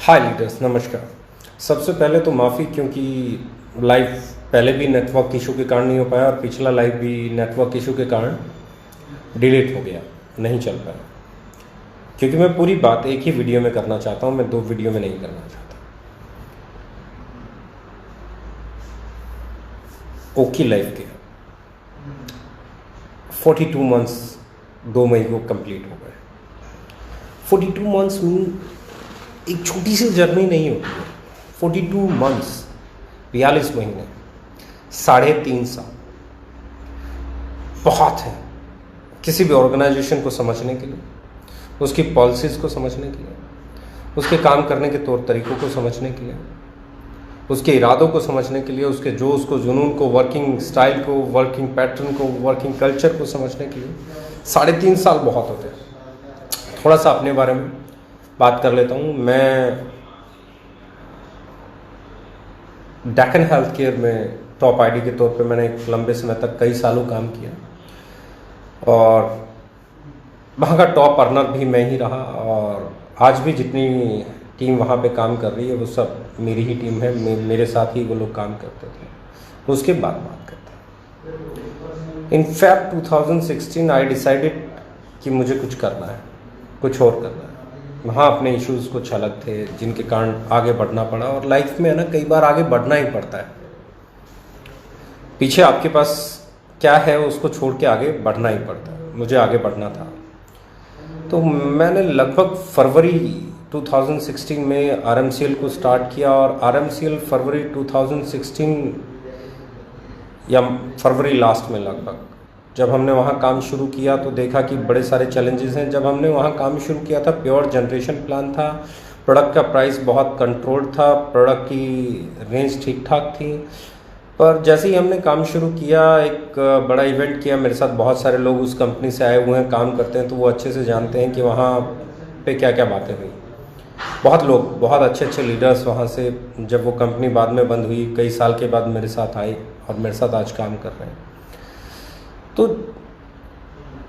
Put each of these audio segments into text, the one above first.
हाय leaders, नमस्कार। सबसे पहले तो माफ़ी, क्योंकि लाइव पहले भी नेटवर्क इशू के कारण नहीं हो पाया और पिछला लाइव भी नेटवर्क इशू के कारण डिलीट हो गया, नहीं चल पाया। क्योंकि मैं पूरी बात एक ही वीडियो में करना चाहता हूँ, मैं 2 वीडियो में नहीं करना चाहता। ओकी लाइफ के 42 मंथ्स 2 मई को कंप्लीट हो गए। 42 मंथ्स मीन एक छोटी सी जर्नी नहीं होती है। 42 मंथ्स 42 महीने 3.5 साल बहुत है किसी भी ऑर्गेनाइजेशन को समझने के लिए, उसकी पॉलिसीज़ को समझने के लिए, उसके काम करने के तौर तरीक़ों को समझने के लिए, उसके इरादों को समझने के लिए, उसके जोश को, जुनून को, वर्किंग स्टाइल को, वर्किंग पैटर्न को, वर्किंग कल्चर को समझने के लिए 3.5 साल बहुत होते हैं। थोड़ा सा अपने बारे में बात कर लेता हूँ। मैं डेक्कन हेल्थ केयर में टॉप आईडी के तौर पे मैंने एक लंबे समय तक कई सालों काम किया और वहाँ का टॉप अर्नर भी मैं ही रहा। और आज भी जितनी टीम वहाँ पे काम कर रही है वो सब मेरी ही टीम है, मेरे साथ ही वो लोग काम करते थे। उसके बाद बात करते हैं। इन फैक्ट 2016 आई डिसाइडेड कि मुझे कुछ करना है, कुछ और करना है। वहाँ अपने इश्यूज़ कुछ अलग थे जिनके कारण आगे बढ़ना पड़ा। और लाइफ में है ना, कई बार आगे बढ़ना ही पड़ता है। पीछे आपके पास क्या है उसको छोड़ के आगे बढ़ना ही पड़ता है। मुझे आगे बढ़ना था, तो मैंने लगभग फरवरी 2016 में आरएमसीएल को स्टार्ट किया। और आरएमसीएल फरवरी 2016 या फरवरी लास्ट में लगभग जब हमने वहाँ काम शुरू किया तो देखा कि बड़े सारे चैलेंजेस हैं। जब हमने वहाँ काम शुरू किया था, प्योर जनरेशन प्लान था, प्रोडक्ट का प्राइस बहुत कंट्रोल्ड था, प्रोडक्ट की रेंज ठीक ठाक थी। पर जैसे ही हमने काम शुरू किया, एक बड़ा इवेंट किया, मेरे साथ बहुत सारे लोग उस कंपनी से आए हुए हैं, काम करते हैं, तो वो अच्छे से जानते हैं कि वहाँ पे क्या क्या बातें हुई। बहुत लोग, बहुत अच्छे अच्छे लीडर्स वहाँ से, जब वो कंपनी बाद में बंद हुई, कई साल के बाद मेरे साथ आए और मेरे साथ आज काम कर रहे हैं। तो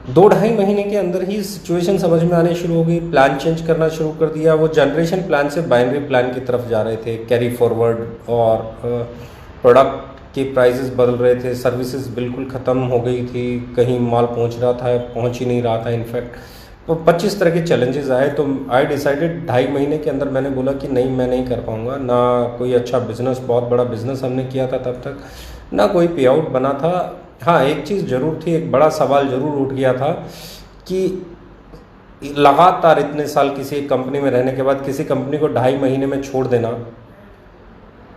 2-2.5 महीने के अंदर ही सिचुएशन समझ में आने शुरू हो गई। प्लान चेंज करना शुरू कर दिया। वो जनरेशन प्लान से बाइनरी प्लान की तरफ जा रहे थे, कैरी फॉरवर्ड, और प्रोडक्ट के प्राइसेस बदल रहे थे, सर्विसेज बिल्कुल ख़त्म हो गई थी, कहीं माल पहुंच रहा था, पहुंच ही नहीं रहा था। इनफैक्ट तो 25 तरह के चैलेंजेस आए। तो आई डिसाइडेड 2.5 महीने के अंदर मैंने बोला कि नहीं, मैं नहीं कर पाऊँगा। ना कोई अच्छा बिजनेस, बहुत बड़ा बिजनेस हमने किया था तब तक, ना कोई पे आउट बना था। हाँ, एक चीज़ ज़रूर थी, एक बड़ा सवाल ज़रूर उठ गया था कि लगातार इतने साल किसी एक कंपनी में रहने के बाद किसी कंपनी को 2.5 महीने में छोड़ देना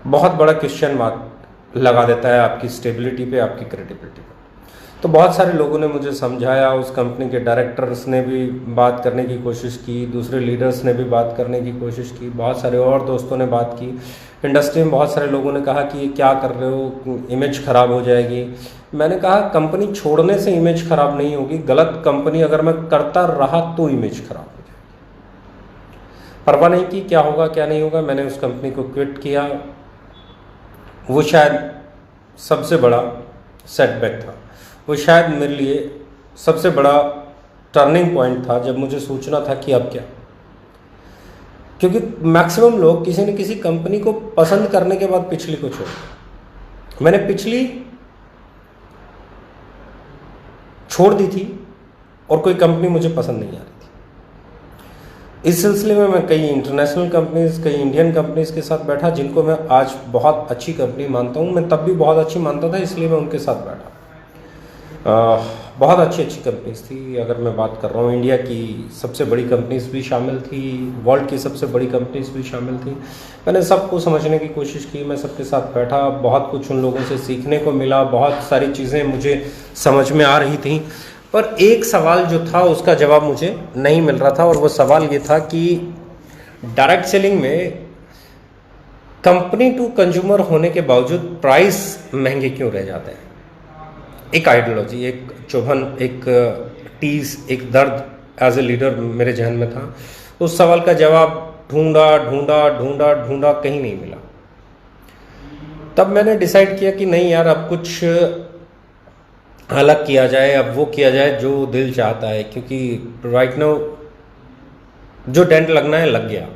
बहुत बड़ा क्वेश्चन मार्क लगा देता है आपकी स्टेबिलिटी पे, आपकी क्रेडिबिलिटी पे। तो बहुत सारे लोगों ने मुझे समझाया, उस कंपनी के डायरेक्टर्स ने भी बात करने की कोशिश की, दूसरे लीडर्स ने भी बात करने की कोशिश की, बहुत सारे और दोस्तों ने बात की, इंडस्ट्री में बहुत सारे लोगों ने कहा कि ये क्या कर रहे हो, इमेज ख़राब हो जाएगी। मैंने कहा कंपनी छोड़ने से इमेज ख़राब नहीं होगी, गलत कंपनी अगर मैं करता रहा तो इमेज ख़राब हो जाएगी। परवाह नहीं की क्या होगा क्या नहीं होगा, मैंने उस कंपनी को क्विट किया। वो शायद सबसे बड़ा सेटबैक था, वो शायद मेरे लिए सबसे बड़ा टर्निंग पॉइंट था जब मुझे सोचना था कि अब क्या। क्योंकि मैक्सिमम लोग किसी न किसी कंपनी को पसंद करने के बाद पिछली को छोड़, मैंने पिछली छोड़ दी थी और कोई कंपनी मुझे पसंद नहीं आ रही थी। इस सिलसिले में मैं कई इंटरनेशनल कंपनीज, कई इंडियन कंपनीज के साथ बैठा जिनको मैं आज बहुत अच्छी कंपनी मानता हूँ। मैं तब भी बहुत अच्छी मानता था, इसलिए मैं उनके साथ बैठा। बहुत अच्छी अच्छी कंपनीज थी। अगर मैं बात कर रहा हूँ, इंडिया की सबसे बड़ी कंपनीज भी शामिल थी, वर्ल्ड की सबसे बड़ी कंपनीज भी शामिल थी। मैंने सबको समझने की कोशिश की, मैं सबके साथ बैठा, बहुत कुछ उन लोगों से सीखने को मिला, बहुत सारी चीज़ें मुझे समझ में आ रही थी। पर एक सवाल जो था उसका जवाब मुझे नहीं मिल रहा था, और वो सवाल ये था कि डायरेक्ट सेलिंग में कंपनी टू कंज्यूमर होने के बावजूद प्राइस महंगे क्यों रह जाते हैं। एक आइडियोलॉजी, एक चुभन, एक टीस, एक दर्द एज ए लीडर मेरे जहन में था। उस सवाल का जवाब ढूंढा ढूंढा ढूंढा ढूंढा, कहीं नहीं मिला। तब मैंने डिसाइड किया कि नहीं यार, अब कुछ अलग किया जाए, अब वो किया जाए जो दिल चाहता है। क्योंकि राइट नाउ जो डेंट लगना है लग गया।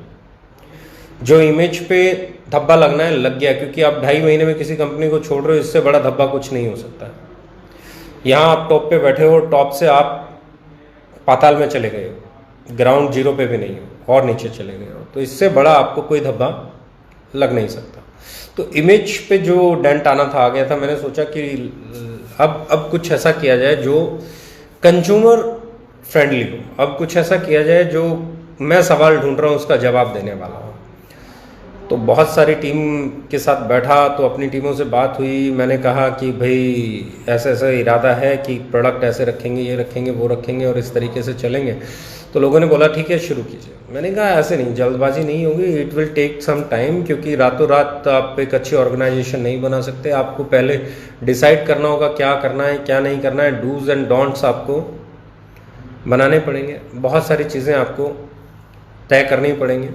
जो इमेज पे धब्बा लगना है लग गया, क्योंकि आप 2.5 महीने में किसी कंपनी को छोड़ रहे हो, इससे बड़ा धब्बा कुछ नहीं हो सकता। यहाँ आप टॉप पे बैठे हो, टॉप से आप पाताल में चले गए हो, ग्राउंड जीरो पे भी नहीं हो और नीचे चले गए हो, तो इससे बड़ा आपको कोई धब्बा लग नहीं सकता। तो इमेज पे जो डेंट आना था आ गया था। मैंने सोचा कि अब कुछ ऐसा किया जाए जो कंज्यूमर फ्रेंडली हो, अब कुछ ऐसा किया जाए जो मैं सवाल ढूंढ रहा हूँ उसका जवाब देने वाला हो। तो बहुत सारी टीम के साथ बैठा, तो अपनी टीमों से बात हुई। मैंने कहा कि भाई ऐसा ऐसा इरादा है कि प्रोडक्ट ऐसे रखेंगे, ये रखेंगे, वो रखेंगे और इस तरीके से चलेंगे। तो लोगों ने बोला ठीक है शुरू कीजिए। मैंने कहा ऐसे नहीं, जल्दबाजी नहीं होगी, it will take some time, क्योंकि रातों रात आप एक अच्छी ऑर्गेनाइजेशन नहीं बना सकते। आपको पहले डिसाइड करना होगा क्या करना है क्या नहीं करना है, डूज एंड डोंट्स आपको बनाने पड़ेंगे, बहुत सारी चीज़ें आपको तय करनी पड़ेंगी।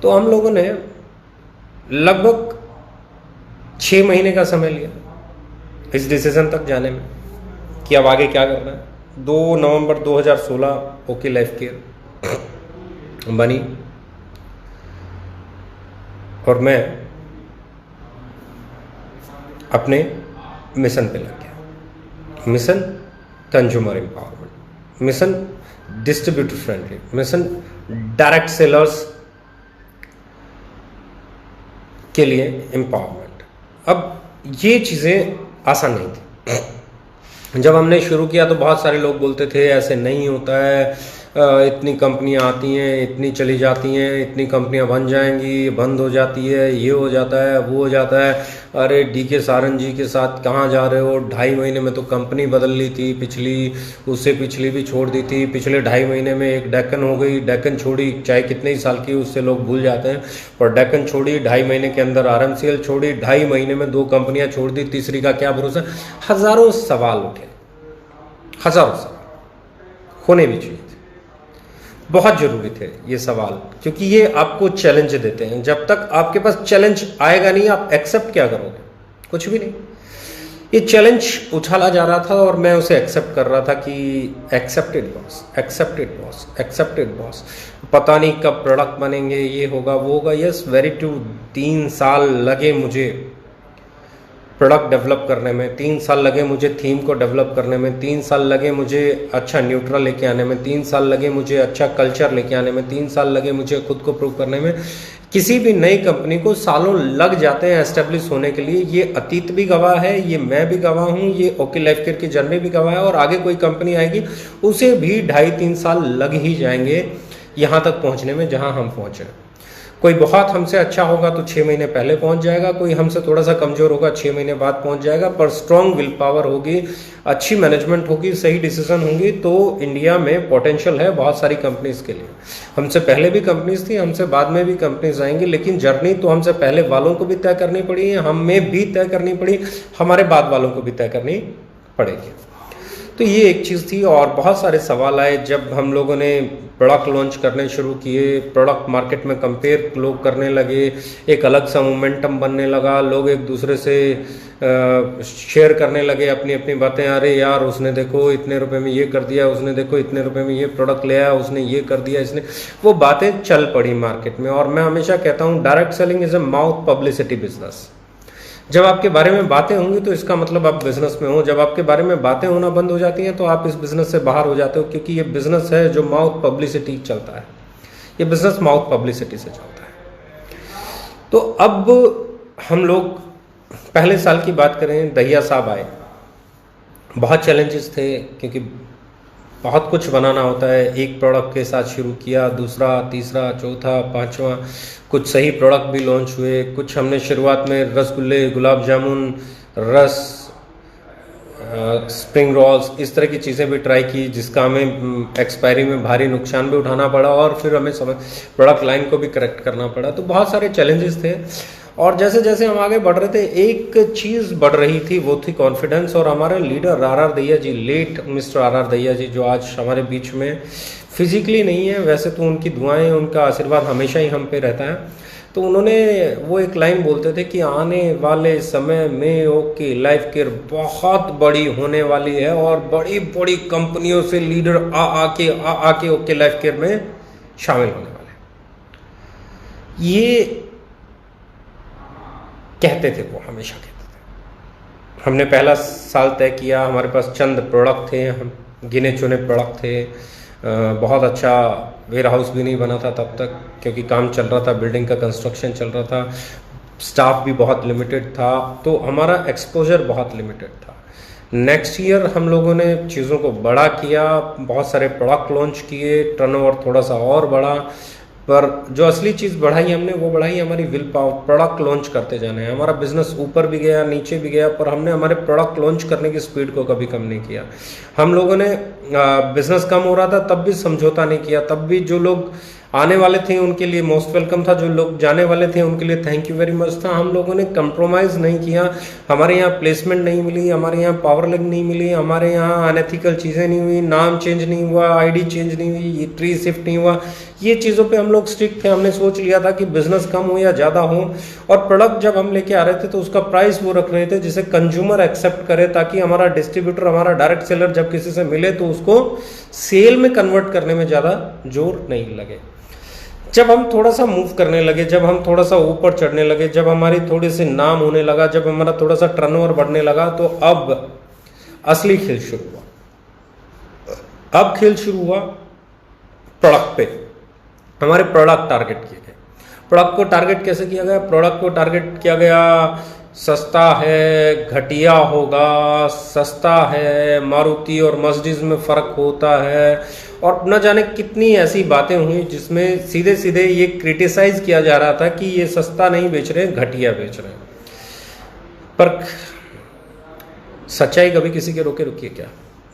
तो हम लोगों ने लगभग 6 महीने का समय लिया इस डिसीजन तक जाने में कि अब आगे क्या करना है। 2 नवंबर 2016 ओके लाइफ केयर बनी और मैं अपने मिशन पे लग गया। Mission consumer empowerment, mission distributor friendly, mission direct sellers के लिए एम्पावरमेंट। अब ये चीज़ें आसान नहीं थी। जब हमने शुरू किया तो बहुत सारे लोग बोलते थे ऐसे नहीं होता है, इतनी कंपनियां आती हैं, इतनी चली जाती हैं, इतनी कंपनियां बन जाएंगी, बंद हो जाती है, ये हो जाता है, वो हो जाता है। अरे डीके सारन जी के साथ कहाँ जा रहे हो, 2.5 महीने में तो कंपनी बदल ली थी, पिछली उससे पिछली भी छोड़ दी थी, पिछले 2.5 महीने में एक डेक्कन हो गई, डेक्कन छोड़ी, चाहे कितने ही साल की उससे लोग भूल जाते हैं, और डेक्कन छोड़ी, 2.5 महीने के अंदर RMCL छोड़ी, 2.5 महीने में 2 कंपनियां छोड़ दी, तीसरी का क्या भरोसा। हज़ारों सवाल उठे, हज़ारों सवाल होने भी चाहिए थे, बहुत ज़रूरी थे ये सवाल, क्योंकि ये आपको चैलेंज देते हैं। जब तक आपके पास चैलेंज आएगा नहीं, आप एक्सेप्ट क्या करोगे, कुछ भी नहीं। ये चैलेंज उछाला जा रहा था और मैं उसे एक्सेप्ट कर रहा था कि accepted boss, accepted boss, accepted boss, पता नहीं कब प्रोडक्ट बनेंगे, ये होगा वो होगा। यस वेरी ट्रू, 3 साल लगे मुझे प्रोडक्ट डेवलप करने में, 3 साल लगे मुझे थीम को डेवलप करने में, 3 साल लगे मुझे अच्छा न्यूट्रल लेके आने में, 3 साल लगे मुझे अच्छा कल्चर लेके आने में, 3 साल लगे मुझे खुद को प्रूव करने में। किसी भी नई कंपनी को सालों लग जाते हैं एस्टेब्लिश होने के लिए। ये अतीत भी गवाह है, ये मैं भी गवाह हूँ, ये ओके लाइफ केयर की जर्नी भी गवाह है, और आगे कोई कंपनी आएगी उसे भी 2.5-3 साल लग ही जाएंगे यहाँ तक पहुँचने में जहाँ हम पहुँचे। कोई बहुत हमसे अच्छा होगा तो 6 महीने पहले पहुंच जाएगा, कोई हमसे थोड़ा सा कमज़ोर होगा 6 महीने बाद पहुंच जाएगा। पर स्ट्रॉन्ग विल पावर होगी, अच्छी मैनेजमेंट होगी, सही डिसीजन होंगी, तो इंडिया में पोटेंशियल है बहुत सारी कंपनीज के लिए। हमसे पहले भी कंपनीज थी, हमसे बाद में भी कंपनीज आएंगी, लेकिन जर्नी तो हमसे पहले वालों को भी तय करनी पड़ी, हमें भी तय करनी पड़ी, हमारे बाद वालों को भी तय करनी पड़ेगी। तो ये एक चीज़ थी। और बहुत सारे सवाल आए जब हम लोगों ने प्रोडक्ट लॉन्च करने शुरू किए, प्रोडक्ट मार्केट में कंपेयर लोग करने लगे, एक अलग सा मोमेंटम बनने लगा, लोग एक दूसरे से शेयर करने लगे अपनी अपनी बातें। अरे यार उसने देखो इतने रुपए में ये कर दिया, उसने देखो इतने रुपए में ये प्रोडक्ट ले आया, उसने ये कर दिया, इसने वो बातें चल पड़ी मार्केट में। और मैं हमेशा कहता हूँ direct selling is a mouth publicity business. जब आपके बारे में बातें होंगी तो इसका मतलब आप बिजनेस में हो, जब आपके बारे में बातें होना बंद हो जाती हैं तो आप इस बिजनेस से बाहर हो जाते हो, क्योंकि ये बिजनेस है जो माउथ पब्लिसिटी चलता है, ये बिजनेस माउथ पब्लिसिटी से चलता है। तो अब हम लोग पहले साल की बात करें, दहिया साहब आए, बहुत चैलेंजेस थे क्योंकि बहुत कुछ बनाना होता है। एक प्रोडक्ट के साथ शुरू किया, दूसरा, तीसरा, चौथा, पांचवा, कुछ सही प्रोडक्ट भी लॉन्च हुए, कुछ हमने शुरुआत में रसगुल्ले, गुलाब जामुन, रस, स्प्रिंग रोल्स, इस तरह की चीज़ें भी ट्राई की, जिसका हमें एक्सपायरी में भारी नुकसान भी उठाना पड़ा और फिर हमें प्रोडक्ट लाइन को भी करेक्ट करना पड़ा। तो बहुत सारे चैलेंजेस थे। और जैसे जैसे हम आगे बढ़ रहे थे एक चीज़ बढ़ रही थी, वो थी कॉन्फिडेंस। और हमारे लीडर RR दहिया जी, लेट मिस्टर RR दहिया जी, जो आज हमारे बीच में फिजिकली नहीं है, वैसे तो उनकी दुआएं, उनका आशीर्वाद हमेशा ही हम पे रहता है। तो उन्होंने वो एक लाइन बोलते थे कि आने वाले समय में ओके लाइफ केयर बहुत बड़ी होने वाली है और बड़ी बड़ी कंपनियों से लीडर आके ओके लाइफ केयर में शामिल होने वाले। ये कहते थे, वो हमेशा कहते थे। हमने पहला साल तय किया, हमारे पास चंद प्रोडक्ट थे, हम गिने चुने प्रोडक्ट थे, बहुत अच्छा वेयर हाउस भी नहीं बना था तब तक, क्योंकि काम चल रहा था, बिल्डिंग का कंस्ट्रक्शन चल रहा था, स्टाफ भी बहुत लिमिटेड था, तो हमारा एक्सपोजर बहुत लिमिटेड था। नेक्स्ट ईयर हम लोगों ने चीज़ों को बड़ा किया, बहुत सारे प्रोडक्ट लॉन्च किए, टर्नओवर थोड़ा सा और बढ़ा, पर जो असली चीज़ बढ़ाई हमने, वो बढ़ाई हमारी विल पावर। प्रोडक्ट लॉन्च करते जाने हैं, हमारा बिजनेस ऊपर भी गया नीचे भी गया, पर हमने हमारे प्रोडक्ट लॉन्च करने की स्पीड को कभी कम नहीं किया। हम लोगों ने बिजनेस कम हो रहा था तब भी समझौता नहीं किया, तब भी जो लोग आने वाले थे उनके लिए मोस्ट वेलकम था, जो लोग जाने वाले थे उनके लिए थैंक यू वेरी मच था। हम लोगों ने कंप्रोमाइज़ नहीं किया, हमारे यहाँ प्लेसमेंट नहीं मिली, हमारे यहाँ पावर लिंक नहीं मिली, हमारे यहाँ अनएथिकल चीज़ें नहीं हुई, नाम चेंज नहीं हुआ, आईडी चेंज नहीं हुई, ट्री शिफ्ट नहीं हुआ। ये चीज़ों पे हम लोग स्ट्रिक्ट थे। हमने सोच लिया था कि बिजनेस कम हो या ज़्यादा हो, और प्रोडक्ट जब हम लेके आ रहे थे तो उसका प्राइस वो रख रहे थे जिसे कंज्यूमर एक्सेप्ट करे, ताकि हमारा डिस्ट्रीब्यूटर, हमारा डायरेक्ट सेलर जब किसी से मिले तो उसको सेल में कन्वर्ट करने में ज़्यादा जोर नहीं लगे। जब हम थोड़ा सा मूव करने लगे, जब हम थोड़ा सा ऊपर चढ़ने लगे, जब हमारी थोड़ी सी नाम होने लगा, जब हमारा थोड़ा सा टर्नओवर बढ़ने लगा, तो अब असली खेल शुरू हुआ। अब खेल शुरू हुआ प्रोडक्ट पे। हमारे प्रोडक्ट टारगेट किए गए। प्रोडक्ट को टारगेट कैसे किया गया? प्रोडक्ट को टारगेट किया गया, सस्ता है, घटिया होगा, सस्ता है, मारुति और मर्सिडीज में फ़र्क होता है, और न जाने कितनी ऐसी बातें हुई जिसमें सीधे सीधे ये क्रिटिसाइज किया जा रहा था कि ये सस्ता नहीं बेच रहे, घटिया बेच रहे हैं। पर सच्चाई कभी किसी के रोके रुकी है क्या?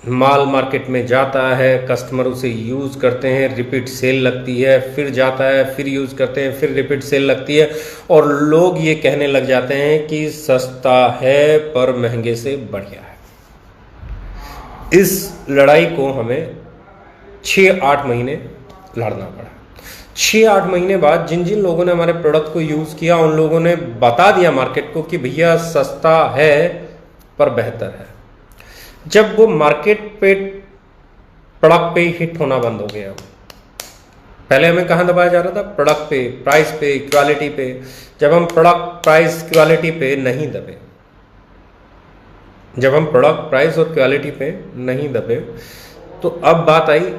माल मार्केट में जाता है, कस्टमर उसे यूज़ करते हैं, रिपीट सेल लगती है, फिर जाता है, फिर यूज़ करते हैं, फिर रिपीट सेल लगती है, और लोग ये कहने लग जाते हैं कि सस्ता है पर महंगे से बढ़िया है। इस लड़ाई को हमें 6-8 महीने लड़ना पड़ा। 6-8 महीने बाद जिन जिन लोगों ने हमारे प्रोडक्ट को यूज़ किया, उन लोगों ने बता दिया मार्केट को कि भैया सस्ता है पर बेहतर है। जब वो मार्केट पे प्रोडक्ट पे हिट होना बंद हो गया, पहले हमें कहाँ दबाया जा रहा था? प्रोडक्ट पे, प्राइस पे, क्वालिटी पे। जब हम प्रोडक्ट, प्राइस, क्वालिटी पे नहीं दबे, जब हम प्रोडक्ट, प्राइस और क्वालिटी पे नहीं दबे, तो अब बात आई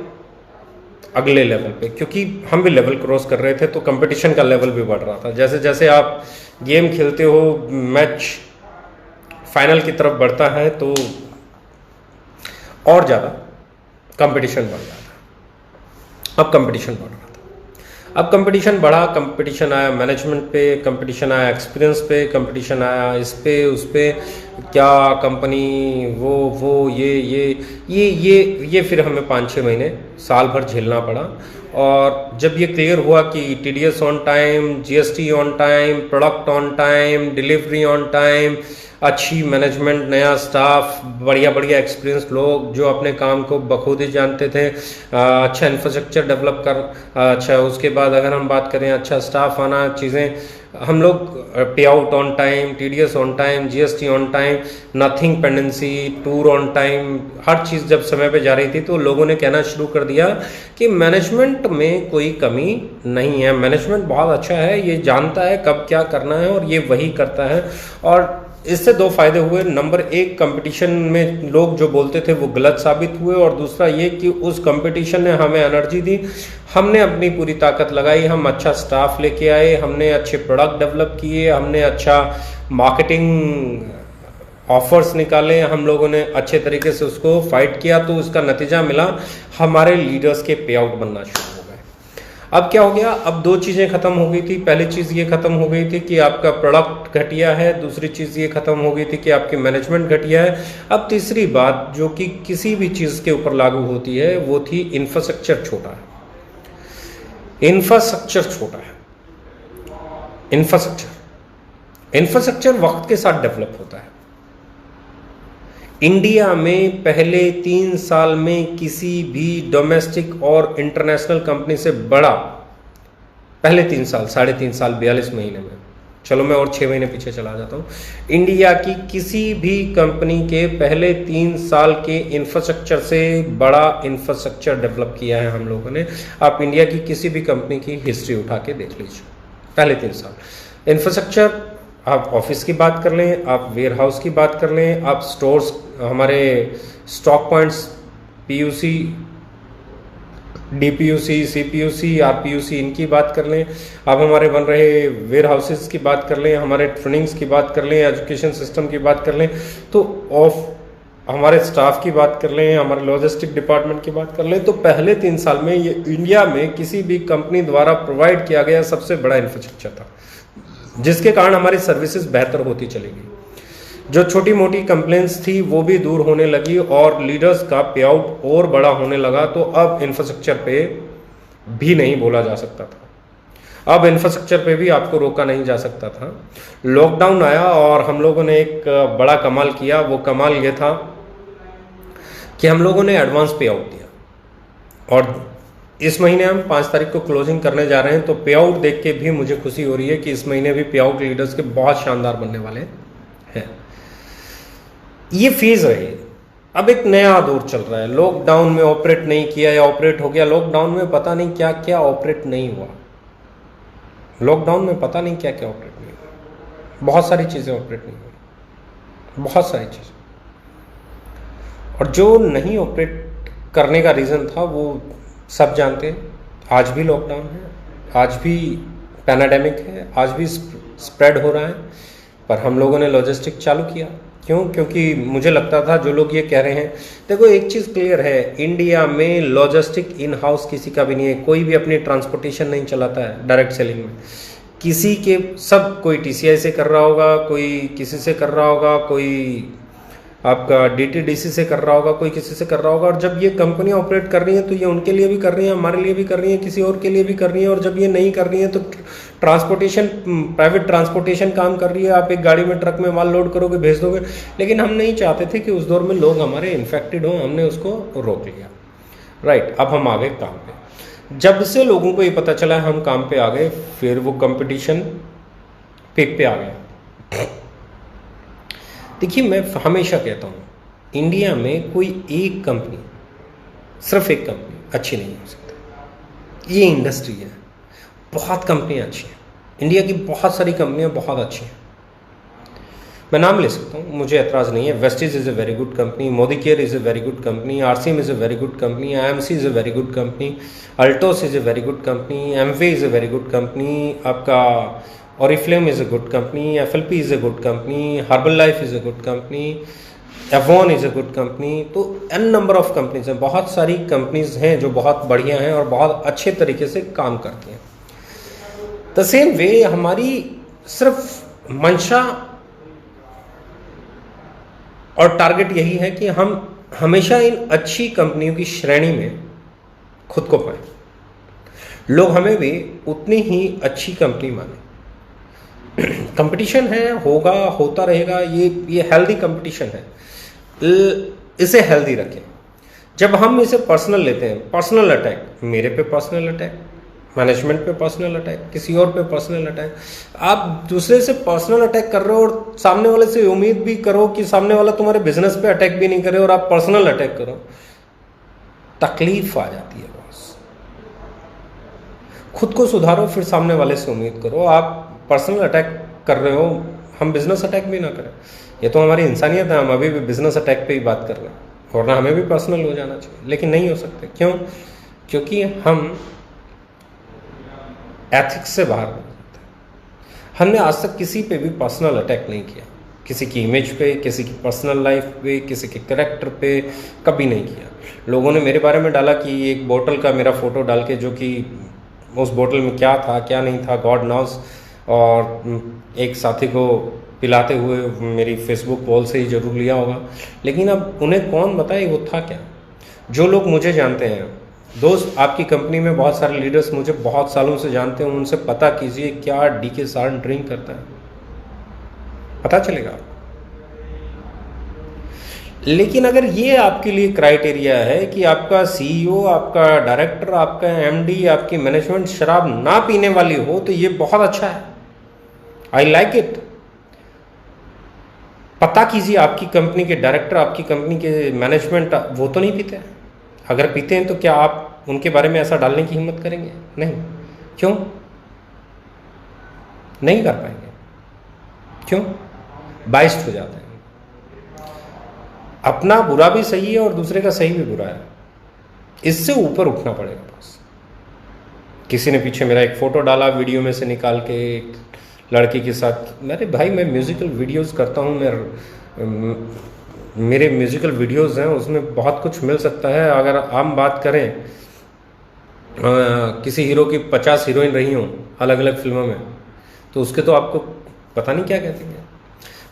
अगले लेवल पे, क्योंकि हम भी लेवल क्रॉस कर रहे थे, तो कंपटीशन का लेवल भी बढ़ रहा था। जैसे जैसे आप गेम खेलते हो, मैच फाइनल की तरफ बढ़ता है, तो और ज़्यादा कंपटीशन बढ़ जाता। अब कंपटीशन बढ़ रहा था। अब कंपटीशन बढ़ा, कंपटीशन आया मैनेजमेंट पे, कंपटीशन आया एक्सपीरियंस पे, कंपटीशन आया इस पे उस पे, क्या कंपनी, वो ये फिर हमें 5-6 महीने, साल भर झेलना पड़ा। और जब ये क्लियर हुआ कि TDS on time, GST on time, product on time, delivery on time, अच्छी मैनेजमेंट, नया स्टाफ, बढ़िया बढ़िया एक्सपीरियंस लोग जो अपने काम को बखूबी जानते थे, अच्छा इंफ्रास्ट्रक्चर डेवलप कर, अच्छा उसके बाद अगर हम बात करें अच्छा स्टाफ आना, चीज़ें, हम लोग pay out on time, TDS on time, GST on time, nothing pendency, tour on time, हर चीज़ जब समय पे जा रही थी, तो लोगों ने कहना शुरू कर दिया कि मैनेजमेंट में कोई कमी नहीं है, मैनेजमेंट बहुत अच्छा है, ये जानता है कब क्या करना है और ये वही करता है। और इससे 2 फायदे हुए। नंबर 1, कंपटीशन में लोग जो बोलते थे वो गलत साबित हुए, और दूसरा ये कि उस कंपटीशन ने हमें एनर्जी दी, हमने अपनी पूरी ताकत लगाई, हम अच्छा स्टाफ लेके आए, हमने अच्छे प्रोडक्ट डेवलप किए, हमने अच्छा मार्केटिंग ऑफर्स निकाले, हम लोगों ने अच्छे तरीके से उसको फाइट किया, तो उसका नतीजा मिला, हमारे लीडर्स के पे आउट बनना शुरू हो गए। अब क्या हो गया? अब 2 चीज़ें ख़त्म हो गई थी। पहली चीज़ ये ख़त्म हो गई थी कि आपका प्रोडक्ट घटिया है, दूसरी चीज़ ये ख़त्म हो गई थी कि आपकी मैनेजमेंट घटिया है। अब तीसरी बात जो कि किसी भी चीज़ के ऊपर लागू होती है, वो थी इंफ्रास्ट्रक्चर छोटा है। इंफ्रास्ट्रक्चर छोटा है। इंफ्रास्ट्रक्चर वक्त के साथ डेवलप होता है। इंडिया में पहले 3 साल में किसी भी डोमेस्टिक और इंटरनेशनल कंपनी से बड़ा, पहले 3 साल, 3.5 साल, 42 महीने में, चलो मैं और 6 महीने पीछे चला जाता हूँ, इंडिया की किसी भी कंपनी के पहले 3 साल के इंफ्रास्ट्रक्चर से बड़ा इंफ्रास्ट्रक्चर डेवलप किया है हम लोगों ने। आप इंडिया की किसी भी कंपनी की हिस्ट्री उठा के देख लीजिए। पहले 3 साल। इंफ्रास्ट्रक्चर, आप ऑफिस की बात कर लें, आप वेयर हाउस की बात कर लें, आप स्टोर्स, हमारे स्टॉक पॉइंट्स, पीयूसी, डीपीयूसी, सीपीयूसी, आरपीयूसी, इनकी बात कर लें, आप हमारे बन रहे वेयर हाउसेस की बात कर लें, हमारे ट्रेनिंग्स की बात कर लें, एजुकेशन सिस्टम की बात कर लें, तो हमारे स्टाफ की बात कर लें, हमारे लॉजिस्टिक डिपार्टमेंट की बात कर लें, तो पहले 3 साल में ये इंडिया में किसी भी कंपनी द्वारा प्रोवाइड किया गया सबसे बड़ा इंफ्रास्ट्रक्चर था, जिसके कारण हमारी सर्विसेज बेहतर होती चली गई। जो छोटी मोटी कंप्लेंट्स थी वो भी दूर होने लगी और लीडर्स का पे आउट और बड़ा होने लगा। तो अब इंफ्रास्ट्रक्चर पे भी नहीं बोला जा सकता था, अब इंफ्रास्ट्रक्चर पे भी आपको रोका नहीं जा सकता था। लॉकडाउन आया और हम लोगों ने एक बड़ा कमाल किया। वो कमाल ये था कि हम लोगों ने एडवांस पे आउट दिया और इस महीने हम 5 तारीख को क्लोजिंग करने जा रहे हैं। तो पे आउट देख के भी मुझे खुशी हो रही है कि इस महीने भी पे आउट लीडर्स के बहुत शानदार बनने वाले हैं। ये फेज रही, अब एक नया दौर चल रहा है। लॉकडाउन में ऑपरेट नहीं किया या ऑपरेट हो गया, लॉकडाउन में पता नहीं क्या क्या ऑपरेट नहीं हुआ, लॉकडाउन में पता नहीं क्या क्या ऑपरेट नहीं हुआ, बहुत सारी चीज़ें ऑपरेट नहीं हुई, बहुत सारी चीज़ें। और जो नहीं ऑपरेट करने का रीज़न था वो सब जानते हैं। आज भी लॉकडाउन है, आज भी पैनाडेमिक है, आज भी स्प्रेड हो रहा है, पर हम लोगों ने लॉजिस्टिक चालू किया। क्यों? क्योंकि मुझे लगता था जो लोग ये कह रहे हैं, देखो एक चीज़ क्लियर है, इंडिया में लॉजिस्टिक इन हाउस किसी का भी नहीं है। कोई भी अपनी ट्रांसपोर्टेशन नहीं चलाता है डायरेक्ट सेलिंग में, किसी के सब, कोई टीसीआई से कर रहा होगा, कोई किसी से कर रहा होगा, कोई आपका डीटीडीसी से कर रहा होगा, कोई किसी से कर रहा होगा। और जब ये कंपनियां ऑपरेट कर रही हैं तो ये उनके लिए भी कर रही हैं, हमारे लिए भी कर रही हैं, किसी और के लिए भी कर रही हैं। और जब ये नहीं कर रही हैं तो ट्रांसपोर्टेशन, प्राइवेट ट्रांसपोर्टेशन काम कर रही है। आप एक गाड़ी में, ट्रक में माल लोड करोगे, भेज दोगे। लेकिन हम नहीं चाहते थे कि उस दौर में लोग हमारे इन्फेक्टेड हों, हमने उसको रोक लिया। राइट, अब हम आ गए काम पे। जब से लोगों को ये पता चला हम काम पे आ गए, फिर वो कंपटीशन पीक पे आ गया। देखिए, मैं हमेशा कहता हूँ, इंडिया में कोई एक कंपनी, सिर्फ एक कंपनी अच्छी नहीं हो सकती। ये इंडस्ट्री है, बहुत कंपनियाँ अच्छी हैं, इंडिया की बहुत सारी कंपनियाँ बहुत अच्छी हैं। मैं नाम ले सकता हूँ, मुझे एतराज़ नहीं है। Vestige is a very good company, Modi care is a very good company, RCM is a very good company, IMC is a very good company, Altos is a very good company, Amway is a very good company, आपका Oriflame is a good company, FLP is a good company, Herbalife is a good company, Avon is a good company। तो n number of companies हैं, बहुत सारी companies हैं जो बहुत बढ़िया हैं और बहुत अच्छे तरीके से काम करती हैं। द सेम वे हमारी सिर्फ मंशा और टारगेट यही है कि हम हमेशा इन अच्छी कंपनियों की श्रेणी में खुद को पाएं, लोग हमें भी उतनी ही अच्छी कंपनी माने। कंपटीशन है, होगा, होता रहेगा, ये हेल्दी कंपटीशन है, इसे हेल्दी रखें। जब हम इसे पर्सनल लेते हैं, पर्सनल अटैक, मेरे पे पर्सनल अटैक, मैनेजमेंट पे पर्सनल अटैक, किसी और पे पर्सनल अटैक, आप दूसरे से पर्सनल अटैक कर रहे हो और सामने वाले से उम्मीद भी करो कि सामने वाला तुम्हारे बिजनेस पे अटैक भी नहीं करे और आप पर्सनल अटैक करो, तकलीफ आ जाती है बॉस। खुद को सुधारो, फिर सामने वाले से उम्मीद करो। आप पर्सनल अटैक कर रहे हो, हम बिजनेस अटैक भी ना करें, ये तो हमारी इंसानियत है। हम अभी भी बिजनेस अटैक पे ही बात कर रहे हैं, वरना हमें भी पर्सनल हो जाना चाहिए, लेकिन नहीं हो सकते। क्यों? क्योंकि हम एथिक्स से बाहर हो जाते हैं। हमने आज तक किसी पे भी पर्सनल अटैक नहीं किया, किसी की इमेज पे, किसी की पर्सनल लाइफ पे, किसी के कैरेक्टर पे कभी नहीं किया। लोगों ने मेरे बारे में डाला कि एक बोतल का मेरा फोटो डाल के, जो कि उस बोतल में क्या था क्या नहीं था गॉड नोस, और एक साथी को पिलाते हुए मेरी फेसबुक वॉल से ही जरूर लिया होगा। लेकिन अब उन्हें कौन बताए वो था क्या। जो लोग मुझे जानते हैं, दोस्त, आपकी कंपनी में बहुत सारे लीडर्स मुझे बहुत सालों से जानते हैं, उनसे पता कीजिए क्या डीके सारण ड्रिंक करता है, पता चलेगा आपको। लेकिन अगर ये आपके लिए क्राइटेरिया है कि आपका सीईओ, आपका डायरेक्टर, आपका एमडी, आपकी मैनेजमेंट शराब ना पीने वाली हो, तो ये बहुत अच्छा है, आई लाइक इट। पता कीजिए आपकी कंपनी के डायरेक्टर, आपकी कंपनी के मैनेजमेंट वो तो नहीं पीते हैं। अगर पीते हैं तो क्या आप उनके बारे में ऐसा डालने की हिम्मत करेंगे? नहीं। क्यों? नहीं कर पाएंगे। क्यों? बाइस्ड हो जाते हैं। अपना बुरा भी सही है और दूसरे का सही भी बुरा है, इससे ऊपर उठना पड़ेगा बस। किसी ने पीछे मेरा एक फ़ोटो डाला वीडियो में से निकाल के एक लड़की के साथ। मेरे भाई, मैं म्यूज़िकल वीडियोस करता हूँ, मेरे म्यूज़िकल वीडियोस हैं, उसमें बहुत कुछ मिल सकता है। अगर हम बात करें किसी हीरो की 50 हीरोइन रही हों अलग अलग फिल्मों में, तो उसके तो आपको पता नहीं क्या कहते हैं।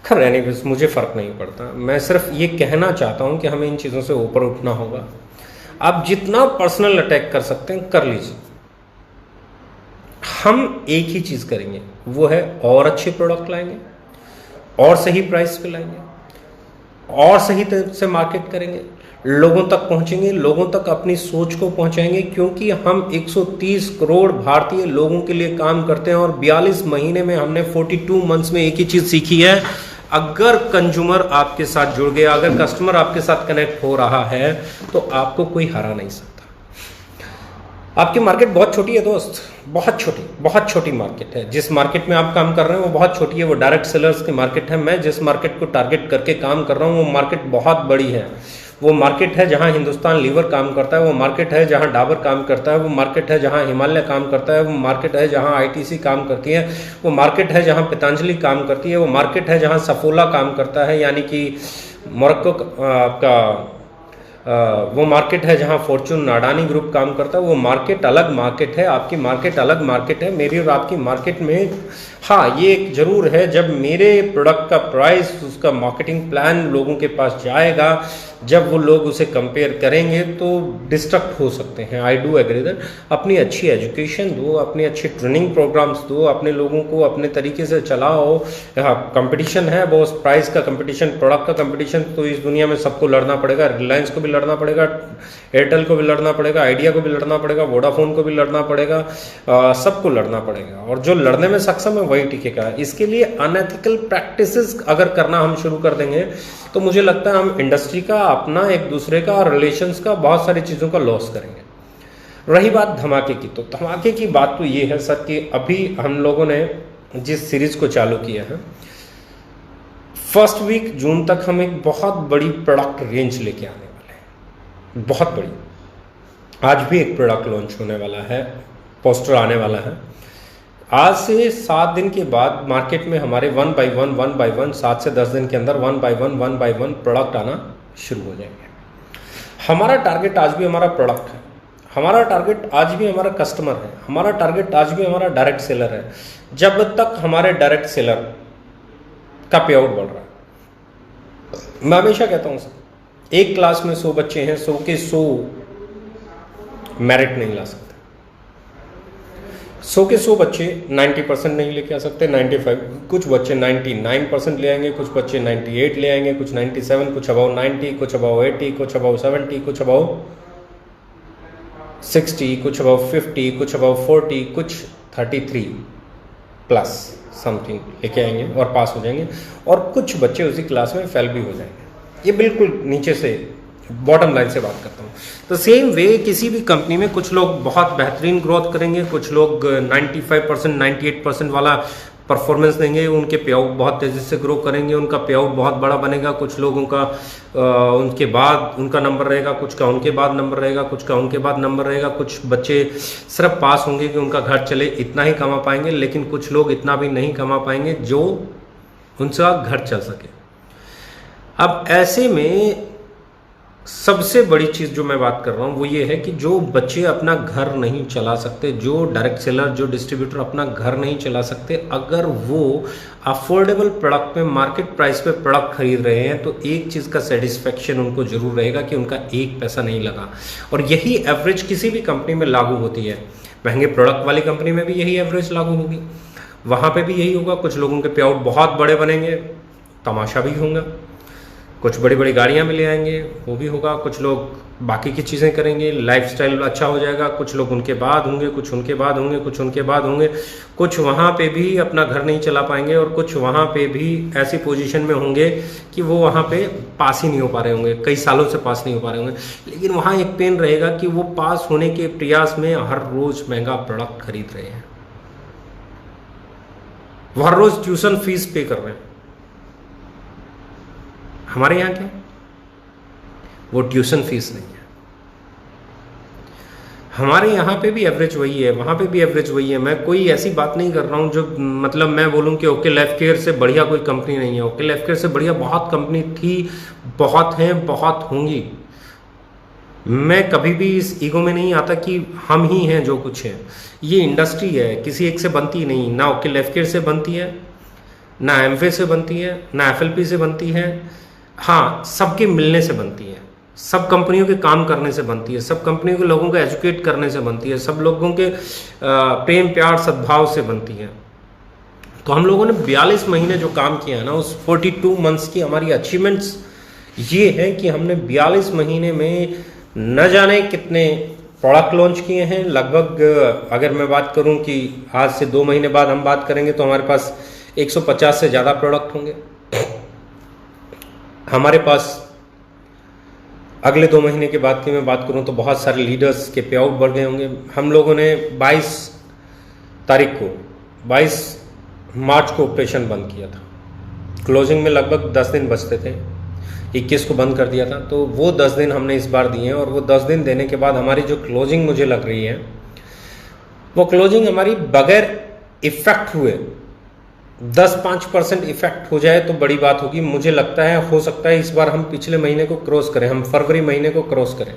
खैर एनीवेज, मुझे फ़र्क नहीं पड़ता। मैं सिर्फ ये कहना चाहता हूँ कि हमें इन चीज़ों से ऊपर उठना होगा। आप जितना पर्सनल अटैक कर सकते हैं कर लीजिए। हम एक ही चीज़ करेंगे, वो है और अच्छे प्रोडक्ट लाएंगे, और सही प्राइस पे लाएंगे, और सही तरह से मार्केट करेंगे, लोगों तक पहुंचेंगे, लोगों तक अपनी सोच को पहुंचाएंगे। क्योंकि हम 130 करोड़ भारतीय लोगों के लिए काम करते हैं और 42 महीने में हमने 42 मंथ्स में एक ही चीज़ सीखी है। अगर कंज्यूमर आपके साथ जुड़ गया, अगर कस्टमर आपके साथ कनेक्ट हो रहा है, तो आपको कोई हरा नहीं सकता। आपकी मार्केट बहुत छोटी है दोस्त, बहुत छोटी मार्केट है। जिस मार्केट में आप काम कर रहे हैं वो बहुत छोटी है, वो डायरेक्ट सेलर्स की मार्केट है। मैं जिस मार्केट को टारगेट करके काम कर रहा हूँ वो मार्केट बहुत बड़ी है। वो मार्केट है जहाँ हिंदुस्तान लीवर काम करता है, वो मार्केट है जहाँ डाबर काम करता है, वो मार्केट है जहाँ हिमालय काम करता है, वो मार्केट है जहाँ आईटीसी काम करती है, वो मार्केट है जहाँ पतंजलि काम करती है, वो मार्केट है जहाँ सफोला काम करता है, यानी कि मोरक्को आपका वो मार्केट है जहां फॉर्चून अडानी ग्रुप काम करता है। वो मार्केट अलग मार्केट है, आपकी मार्केट अलग मार्केट है। मेरी और आपकी मार्केट में हाँ ये एक जरूर है, जब मेरे प्रोडक्ट का प्राइस, उसका मार्केटिंग प्लान लोगों के पास जाएगा, जब वो लोग उसे कंपेयर करेंगे तो डिस्ट्रक्ट हो सकते हैं। I do agree that. अपनी अच्छी एजुकेशन दो, अपने अच्छे ट्रेनिंग प्रोग्राम्स दो, अपने लोगों को अपने तरीके से चलाओ। हाँ कंपटीशन है बॉस, प्राइस का कंपटीशन, प्रोडक्ट का कंपटीशन तो इस दुनिया में सबको लड़ना पड़ेगा। रिलायंस को भी लड़ना पड़ेगा, एयरटेल को भी लड़ना पड़ेगा, आइडिया को भी लड़ना पड़ेगा, वोडाफोन को भी लड़ना पड़ेगा, सबको लड़ना पड़ेगा। और जो लड़ने में सक्षम है वही टिकेगा। इसके लिए अनएथिकल प्रैक्टिसेस अगर करना हम शुरू कर देंगे तो मुझे लगता है हम इंडस्ट्री का, अपना, एक दूसरे का और रिलेशंस का, बहुत सारी चीज़ों का लॉस करेंगे। रही बात धमाके की, तो धमाके की बात तो ये है सर कि अभी हम लोगों ने जिस सीरीज को चालू किया है, फर्स्ट वीक जून तक हम एक बहुत बड़ी प्रोडक्ट रेंज लेके आने वाले हैं, बहुत बड़ी। आज भी एक प्रोडक्ट लॉन्च होने वाला है, पोस्टर आने वाला है। आज से 7 दिन के बाद मार्केट में हमारे 1 बाय 1 7 से 10 दिन के अंदर 1 बाय 1 प्रोडक्ट आना शुरू हो जाएंगे। हमारा टारगेट आज भी हमारा प्रोडक्ट है, हमारा टारगेट आज भी हमारा कस्टमर है, हमारा टारगेट आज भी हमारा डायरेक्ट सेलर है। जब तक हमारे डायरेक्ट सेलर का पे आउट बढ़ रहा है, मैं हमेशा कहता हूँ सर, एक क्लास में 100 बच्चे हैं, 100 के 100 मेरिट नहीं ला सकते। 100 के 100 बच्चे 90% नहीं लेके आ सकते, 95, कुछ बच्चे 99% ले आएंगे, कुछ बच्चे 98 ले आएंगे, कुछ 97, कुछ अबाउ 90, कुछ अबाउ 80, कुछ अबाउ 70, कुछ अबाउ 60, कुछ अबाउ 50, कुछ अबाउ 40, कुछ 33 प्लस समथिंग लेके आएंगे और पास हो जाएंगे। और कुछ बच्चे उसी क्लास में फेल भी हो जाएंगे। ये बिल्कुल नीचे से बॉटम लाइन से बात करता हूँ। तो सेम वे किसी भी कंपनी में कुछ लोग बहुत बेहतरीन ग्रोथ करेंगे, कुछ लोग 95%, 98% वाला परफॉर्मेंस देंगे, उनके पे आउट बहुत तेज़ी से ग्रो करेंगे, उनका पे आउट बहुत बड़ा बनेगा। कुछ लोगों का उनके बाद उनका नंबर रहेगा, कुछ का उनके बाद नंबर रहेगा, कुछ का उनके बाद नंबर रहेगा। कुछ बच्चे सिर्फ पास होंगे कि उनका घर चले, इतना ही कमा पाएंगे, लेकिन कुछ लोग इतना भी नहीं कमा पाएंगे जो उनका घर चल सके। अब ऐसे में सबसे बड़ी चीज़ जो मैं बात कर रहा हूँ वो ये है कि जो बच्चे अपना घर नहीं चला सकते, जो डायरेक्ट सेलर, जो डिस्ट्रीब्यूटर अपना घर नहीं चला सकते, अगर वो अफोर्डेबल प्रोडक्ट में, मार्केट प्राइस पे प्रोडक्ट खरीद रहे हैं, तो एक चीज़ का सेटिस्फेक्शन उनको जरूर रहेगा कि उनका एक पैसा नहीं लगा। और यही एवरेज किसी भी कंपनी में लागू होती है। महंगे प्रोडक्ट वाली कंपनी में भी यही एवरेज लागू होगी, वहाँ पर भी यही होगा। कुछ लोगों के पे आउट बहुत बड़े बनेंगे, तमाशा भी होगा। कुछ बड़ी बड़ी गाड़ियाँ भी ले आएंगे, वो भी होगा। कुछ लोग बाकी की चीज़ें करेंगे, लाइफस्टाइल अच्छा हो जाएगा। कुछ लोग उनके बाद होंगे, कुछ उनके बाद होंगे, कुछ उनके बाद होंगे। कुछ वहाँ पे भी अपना घर नहीं चला पाएंगे और कुछ वहाँ पे भी ऐसी पोजीशन में होंगे कि वो वहाँ पे पास ही नहीं हो पा रहे होंगे, कई सालों से पास नहीं हो पा रहे होंगे। लेकिन वहाँ एक पेन रहेगा कि वो पास होने के प्रयास में हर रोज़ महंगा प्रोडक्ट खरीद रहे हैं। वो हर रोज ट्यूशन फीस पे कर रहे हैं। हमारे यहाँ क्या, वो ट्यूशन फीस नहीं है। हमारे यहाँ पे भी एवरेज वही है, वहाँ पे भी एवरेज वही है। मैं कोई ऐसी बात नहीं कर रहा हूँ जो मतलब मैं बोलूँ कि ओके लाइफ केयर से बढ़िया कोई कंपनी नहीं है। ओके लाइफ केयर से बढ़िया बहुत कंपनी थी, बहुत हैं, बहुत होंगी। मैं कभी भी इस ईगो में नहीं आता कि हम ही हैं जो कुछ है। ये इंडस्ट्री है, किसी एक से बनती नहीं, ना ओके लाइफ केयर से बनती है, ना एमवे से बनती है, ना एफएलपी से बनती है। हाँ, सबके मिलने से बनती है, सब कंपनियों के काम करने से बनती है, सब कंपनियों के लोगों को एजुकेट करने से बनती है, सब लोगों के प्रेम प्यार सद्भाव से बनती है। तो हम लोगों ने 42 महीने जो काम किया है ना, उस 42 मंथ्स की हमारी अचीवमेंट्स ये है कि हमने 42 महीने में न जाने कितने प्रोडक्ट लॉन्च किए हैं। लगभग अगर मैं बात करूं कि आज से 2 महीने बाद हम बात करेंगे तो हमारे पास 150 से ज़्यादा प्रोडक्ट होंगे। हमारे पास अगले 2 महीने के बाद की मैं बात करूं तो बहुत सारे लीडर्स के पे आउट बढ़ गए होंगे। हम लोगों ने 22 तारीख को 22 मार्च को ऑपरेशन बंद किया था। क्लोजिंग में लगभग 10 दिन बचते थे, 21 को बंद कर दिया था। तो वो 10 दिन हमने इस बार दिए हैं, और वो 10 दिन देने के बाद हमारी जो क्लोजिंग मुझे लग रही है, वो क्लोजिंग हमारी बगैर इफेक्ट हुए 10-5% इफेक्ट हो जाए तो बड़ी बात होगी। मुझे लगता है हो सकता है इस बार हम पिछले महीने को क्रॉस करें, हम फरवरी महीने को क्रॉस करें।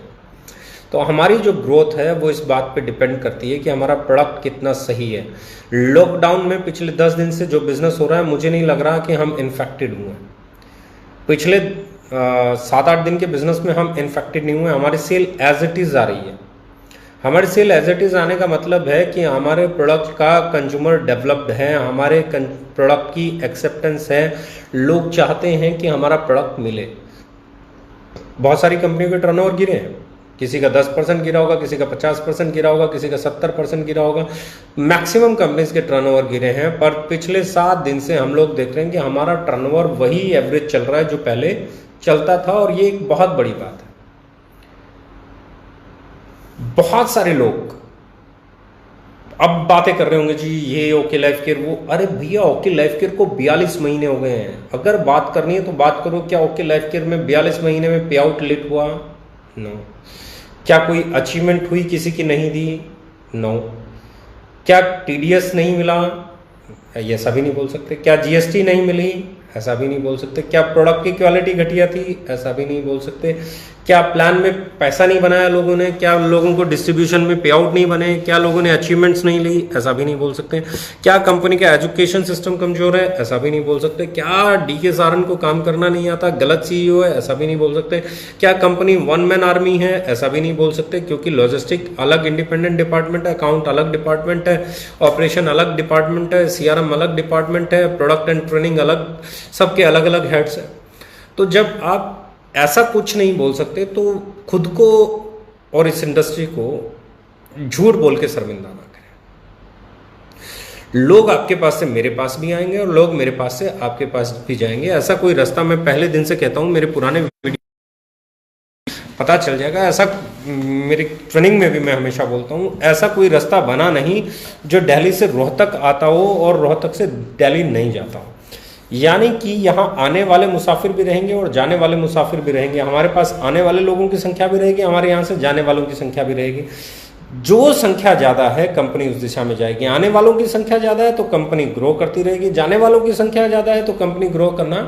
तो हमारी जो ग्रोथ है वो इस बात पे डिपेंड करती है कि हमारा प्रोडक्ट कितना सही है। लॉकडाउन में पिछले 10 दिन से जो बिजनेस हो रहा है, मुझे नहीं लग रहा कि हम इन्फेक्टेड हुए हैं। पिछले 7-8 दिन के बिजनेस में हम इन्फेक्टेड नहीं हुए। हमारी सेल एज इट इज़ आ रही है। हमारी सेल एज इट इज़ आने का मतलब है कि हमारे प्रोडक्ट का कंज्यूमर डेवलप्ड है, हमारे प्रोडक्ट की एक्सेप्टेंस है, लोग चाहते हैं कि हमारा प्रोडक्ट मिले। बहुत सारी कंपनियों के टर्नओवर गिरे हैं, किसी का 10% गिरा होगा, किसी का 50% गिरा होगा, किसी का 70% गिरा होगा। मैक्सिमम कंपनीज के टर्नओवर गिरे हैं, पर पिछले 7 दिन से हम लोग देख रहे हैं कि हमारा टर्नओवर वही एवरेज चल रहा है जो पहले चलता था, और ये एक बहुत बड़ी बात है। बहुत सारे लोग अब बातें कर रहे होंगे जी ये ओके लाइफ केयर वो, अरे भैया ओके लाइफ केयर को 42 महीने हो गए हैं। अगर बात करनी है तो बात करो, क्या ओके लाइफ केयर में 42 महीने में पे आउट लेट हुआ? नो। क्या कोई अचीवमेंट हुई किसी की नहीं दी? नो। क्या टीडीएस नहीं मिला? ऐसा भी नहीं बोल सकते। क्या जीएसटी नहीं मिली? ऐसा भी नहीं बोल सकते। क्या प्रोडक्ट की क्वालिटी घटिया थी? ऐसा भी नहीं बोल सकते। क्या प्लान में पैसा नहीं बनाया लोगों ने? क्या लोगों को डिस्ट्रीब्यूशन में पे आउट नहीं बने? क्या लोगों ने अचीवमेंट्स नहीं ली? ऐसा भी नहीं बोल सकते। क्या कंपनी का एजुकेशन सिस्टम कमजोर है? ऐसा भी नहीं बोल सकते। क्या डीके सारन को काम करना नहीं आता, गलत सीईओ है? ऐसा भी नहीं बोल सकते। क्या कंपनी वन मैन आर्मी है? ऐसा भी नहीं बोल सकते, क्योंकि लॉजिस्टिक अलग इंडिपेंडेंट डिपार्टमेंट है, अकाउंट अलग डिपार्टमेंट है, ऑपरेशन अलग डिपार्टमेंट है, सीआरएम अलग डिपार्टमेंट है, प्रोडक्ट एंड ट्रेनिंग अलग, सबके अलग अलग हेड्स हैं। तो जब आप ऐसा कुछ नहीं बोल सकते तो खुद को और इस इंडस्ट्री को झूठ बोल के शर्मिंदा ना करें। लोग आपके पास से मेरे पास भी आएंगे और लोग मेरे पास से आपके पास भी जाएंगे। ऐसा कोई रास्ता, मैं पहले दिन से कहता हूं, मेरे पुराने वीडियो पता चल जाएगा। ऐसा मेरी ट्रेनिंग में भी मैं हमेशा बोलता हूं, ऐसा कोई रास्ता बना नहीं जो दिल्ली से रोहतक आता हो और रोहतक से दिल्ली नहीं जाता हो। यानी कि यहाँ आने वाले मुसाफिर भी रहेंगे और जाने वाले मुसाफिर भी रहेंगे। हमारे पास आने वाले लोगों की संख्या भी रहेगी, हमारे यहाँ से जाने वालों की संख्या भी रहेगी। जो संख्या ज़्यादा है कंपनी उस दिशा में जाएगी। आने वालों की संख्या ज़्यादा है तो कंपनी ग्रो करती रहेगी, जाने वालों की संख्या ज़्यादा है तो कंपनी ग्रो करना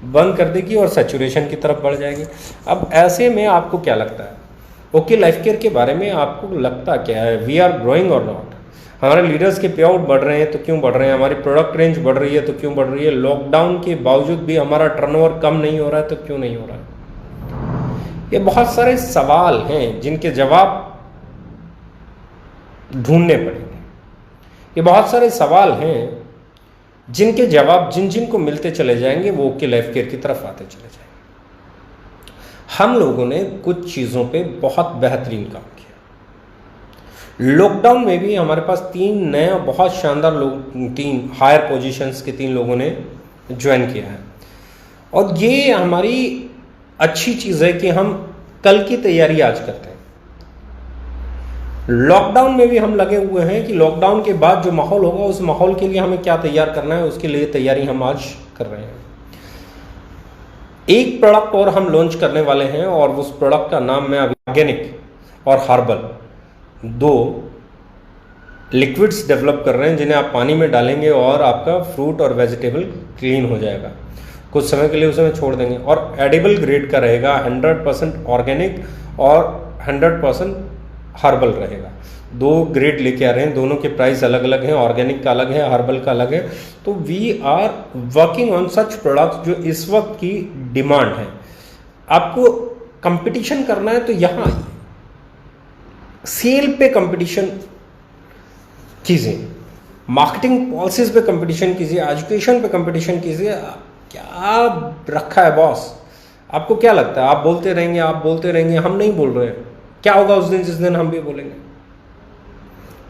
बंद कर देगी और सैचुरेशन की तरफ बढ़ जाएगी। अब ऐसे में आपको क्या लगता है, ओके लाइफ केयर के बारे में आपको लगता क्या है? वी आर ग्रोइंग और नॉट? हमारे लीडर्स के पे आउट बढ़ रहे हैं तो क्यों बढ़ रहे हैं? हमारी प्रोडक्ट रेंज बढ़ रही है तो क्यों बढ़ रही है? लॉकडाउन के बावजूद भी हमारा टर्नओवर कम नहीं हो रहा है तो क्यों नहीं हो रहा है? ये बहुत सारे सवाल हैं जिनके जवाब ढूंढने पड़ेंगे। ये बहुत सारे सवाल हैं जिनके जवाब जिन जिन को मिलते चले जाएंगे वो ओके लाइफ केयर की तरफ आते चले जाएंगे। हम लोगों ने कुछ चीज़ों पे बहुत बेहतरीन काम किया। लॉकडाउन में भी हमारे पास 3 नए बहुत शानदार लोग, 3 हायर पोजीशंस के 3 लोगों ने ज्वाइन किया है। और ये हमारी अच्छी चीज़ है कि हम कल की तैयारी आज करते हैं। लॉकडाउन में भी हम लगे हुए हैं कि लॉकडाउन के बाद जो माहौल होगा उस माहौल के लिए हमें क्या तैयार करना है, उसके लिए तैयारी हम आज कर रहे हैं। एक प्रोडक्ट और हम लॉन्च करने वाले हैं और उस प्रोडक्ट का नाम मैं अभी ऑर्गेनिक और हर्बल 2 लिक्विड्स डेवलप कर रहे हैं, जिन्हें आप पानी में डालेंगे और आपका फ्रूट और वेजिटेबल क्लीन हो जाएगा। कुछ समय के लिए उसे मैं छोड़ देंगे और एडिबल ग्रेड का रहेगा, 100% ऑर्गेनिक और 100% हर्बल रहेगा। 2 ग्रेड लेके आ रहे हैं, दोनों के प्राइस अलग अलग हैं, ऑर्गेनिक का अलग है, हर्बल का अलग है। तो we are working on such products जो इस वक्त की डिमांड है। आपको कंपटीशन करना है तो यहां आइए, सेल पे कंपटीशन कीजिए, मार्केटिंग पॉलिसीज पे कंपटीशन कीजिए, एजुकेशन पे कंपटीशन कीजिए। क्या रखा है बॉस? आपको क्या लगता है? आप बोलते रहेंगे, आप बोलते रहेंगे, हम नहीं बोल रहे हैं। क्या होगा उस दिन जिस दिन हम भी बोलेंगे?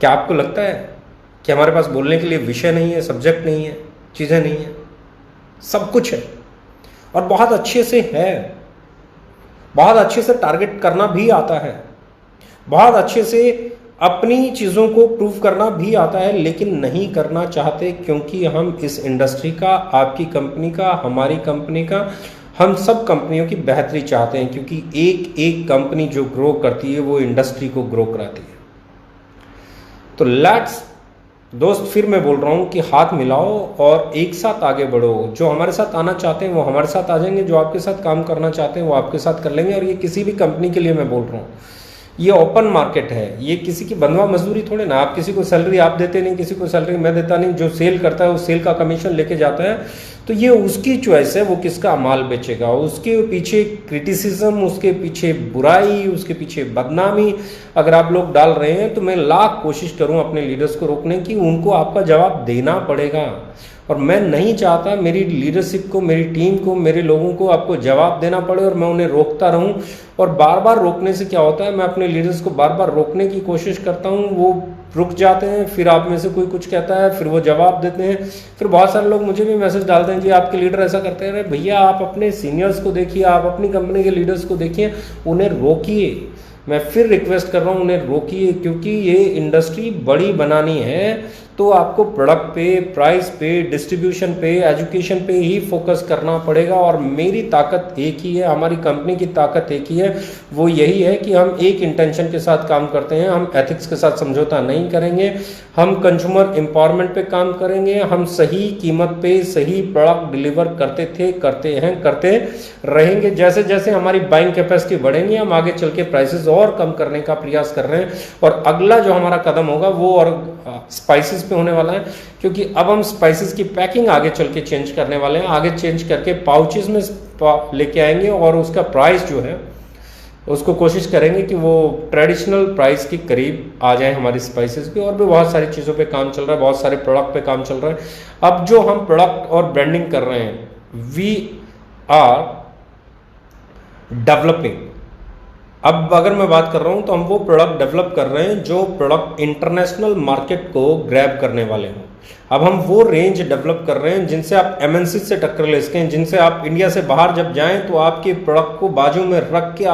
क्या आपको लगता है कि हमारे पास बोलने के लिए विषय नहीं है, सब्जेक्ट नहीं है, चीज़ें नहीं है? सब कुछ है और बहुत अच्छे से है, बहुत अच्छे से टारगेट करना भी आता है, बहुत अच्छे से अपनी चीज़ों को प्रूव करना भी आता है, लेकिन नहीं करना चाहते क्योंकि हम इस इंडस्ट्री का, आपकी कंपनी का, हमारी कंपनी का, हम सब कंपनियों की बेहतरी चाहते हैं, क्योंकि एक एक कंपनी जो ग्रो करती है वो इंडस्ट्री को ग्रो कराती है। तो लेट्स दोस्त, फिर मैं बोल रहा हूँ कि हाथ मिलाओ और एक साथ आगे बढ़ो। जो हमारे साथ आना चाहते हैं वो हमारे साथ आ जाएंगे, जो आपके साथ काम करना चाहते हैं वो आपके साथ कर लेंगे। और ये किसी भी कंपनी के लिए मैं बोल रहा हूँ, ये ओपन मार्केट है, ये किसी की बंधुआ मजदूरी थोड़े ना। आप किसी को सैलरी आप देते नहीं, किसी को सैलरी मैं देता नहीं। जो सेल करता है वो सेल का कमीशन लेके जाता है, तो ये उसकी चॉइस है, वो किसका माल बेचेगा। उसके पीछे क्रिटिसिज्म, उसके पीछे बुराई, उसके पीछे बदनामी अगर आप लोग डाल रहे हैं, तो मैं लाख कोशिश करूं अपने लीडर्स को रोकने की, उनको आपका जवाब देना पड़ेगा। और मैं नहीं चाहता मेरी लीडरशिप को, मेरी टीम को, मेरे लोगों को आपको जवाब देना पड़े और मैं उन्हें रोकता रहूं। और बार बार रोकने से क्या होता है, मैं अपने लीडर्स को बार बार रोकने की कोशिश करता हूं, वो रुक जाते हैं, फिर आप में से कोई कुछ कहता है, फिर वो जवाब देते हैं। फिर बहुत सारे लोग मुझे भी मैसेज डालते हैं, जी आपके लीडर ऐसा करते हैं। अरे भैया, आप अपने सीनियर्स को देखिए, आप अपनी कंपनी के लीडर्स को देखिए, उन्हें रोकिए। मैं फिर रिक्वेस्ट कर रहा हूँ, उन्हें रोकिए, क्योंकि ये इंडस्ट्री बड़ी बनानी है तो आपको प्रोडक्ट पे, प्राइस पे, डिस्ट्रीब्यूशन पे, एजुकेशन पे ही फोकस करना पड़ेगा। और मेरी ताकत एक ही है, हमारी कंपनी की ताकत एक ही है, वो यही है कि हम एक इंटेंशन के साथ काम करते हैं। हम एथिक्स के साथ समझौता नहीं करेंगे, हम कंज्यूमर एम्पावरमेंट पे काम करेंगे, हम सही कीमत पे सही प्रोडक्ट डिलीवर करते थे, करते हैं, करते रहेंगे। जैसे जैसे हमारी बाइंग कैपेसिटी बढ़ेंगी, हम आगे चल के प्राइसेस और कम करने का प्रयास कर रहे हैं। और अगला जो हमारा कदम होगा वो और स्पाइसेस पे होने वाला है, क्योंकि अब हम स्पाइसेस की पैकिंग आगे चल के चेंज करने वाले हैं। आगे चेंज करके पाउचेस में लेके आएंगे और उसका प्राइस जो है उसको कोशिश करेंगे कि वो ट्रेडिशनल प्राइस के करीब आ जाए हमारी स्पाइसेस पे। और भी बहुत सारी चीज़ों पे काम चल रहा है, बहुत सारे प्रोडक्ट पे काम चल रहा है। अब जो हम प्रोडक्ट और ब्रांडिंग कर रहे हैं, वी आर डेवलपिंग। अब अगर मैं बात कर रहा हूं तो हम वो प्रोडक्ट डेवलप कर रहे हैं जो प्रोडक्ट इंटरनेशनल मार्केट को ग्रैब करने वाले हों। अब हम वो रेंज डेवलप कर रहे हैं जिनसे आप एमएनसी से टक्कर ले सकें, जिनसे आप इंडिया से बाहर जब जाएं तो आपके प्रोडक्ट को बाजू में रख के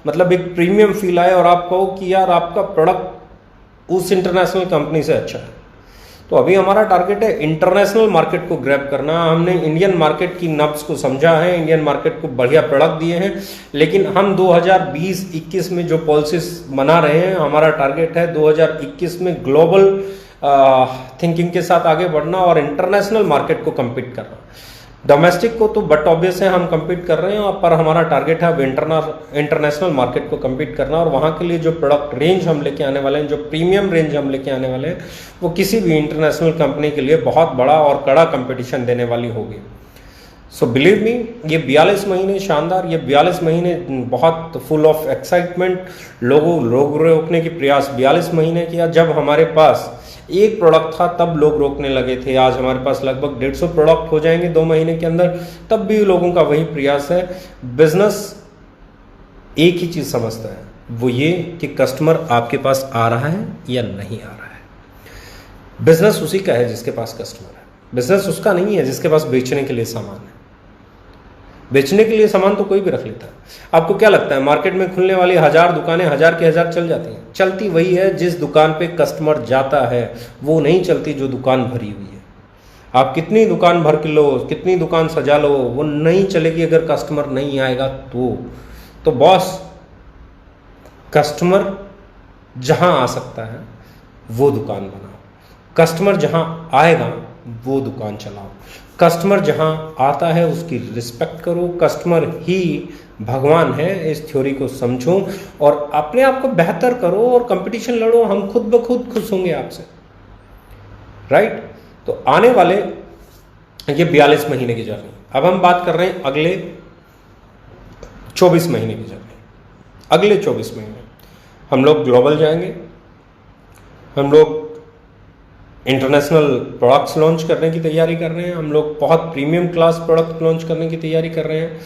मतलब एक प्रीमियम फील आए और आप कहो कि यार आपका प्रोडक्ट उस इंटरनेशनल कंपनी से अच्छा है। तो अभी हमारा टारगेट है इंटरनेशनल मार्केट को ग्रैब करना। हमने इंडियन मार्केट की नब्ज को समझा है, इंडियन मार्केट को बढ़िया प्रोडक्ट दिए हैं, लेकिन हम 2020-21 में जो पॉलिसीज बना रहे हैं, हमारा टारगेट है 2021 में ग्लोबल थिंकिंग के साथ आगे बढ़ना और इंटरनेशनल मार्केट को कम्पीट करना। डोमेस्टिक को तो बट ऑब्वियस है हम कम्पीट कर रहे हैं, पर हमारा टारगेट है अब इंटरनेशनल मार्केट को कम्पीट करना। और वहाँ के लिए जो प्रोडक्ट रेंज हम लेके आने वाले हैं, जो प्रीमियम रेंज हम लेके आने वाले हैं, वो किसी भी इंटरनेशनल कंपनी के लिए बहुत बड़ा और कड़ा कंपटीशन देने वाली होगी। सो बिलीव मी, ये 42 महीने शानदार, ये 42 महीने बहुत फुल ऑफ एक्साइटमेंट, लोग रोकने की प्रयास 42 महीने किया। जब हमारे पास एक प्रोडक्ट था तब लोग रोकने लगे थे, आज हमारे पास लगभग 150 प्रोडक्ट हो जाएंगे 2 महीने के अंदर, तब भी लोगों का वही प्रयास है। बिजनेस एक ही चीज समझता है, वो ये कि कस्टमर आपके पास आ रहा है या नहीं आ रहा है। बिजनेस उसी का है जिसके पास कस्टमर है, बिजनेस उसका नहीं है जिसके पास बेचने के लिए सामान है। बेचने के लिए सामान तो कोई भी रख लेता है। आपको क्या लगता है मार्केट में खुलने वाली 1000 दुकानें 1000 की 1000 चल जाती हैं? चलती वही है जिस दुकान पे कस्टमर जाता है, वो नहीं चलती जो दुकान भरी हुई है। आप कितनी दुकान भर के लो, कितनी दुकान सजा लो, वो नहीं चलेगी अगर कस्टमर नहीं आएगा तो बॉस, कस्टमर जहां आ सकता है वो दुकान बनाओ, कस्टमर जहां आएगा वो दुकान चलाओ, कस्टमर जहां आता है उसकी रिस्पेक्ट करो, कस्टमर ही भगवान है, इस थ्योरी को समझो और अपने आप को बेहतर करो और कंपटीशन लड़ो। हम खुद ब खुद खुश होंगे आपसे, राइट। तो आने वाले ये 42 महीने की जर्नी, अब हम बात कर रहे हैं अगले 24 महीने की जर्नी। अगले 24 महीने हम लोग ग्लोबल जाएंगे, हम लोग इंटरनेशनल प्रोडक्ट्स लॉन्च करने की तैयारी कर रहे हैं, हम लोग बहुत प्रीमियम क्लास प्रोडक्ट लॉन्च करने की तैयारी कर रहे हैं।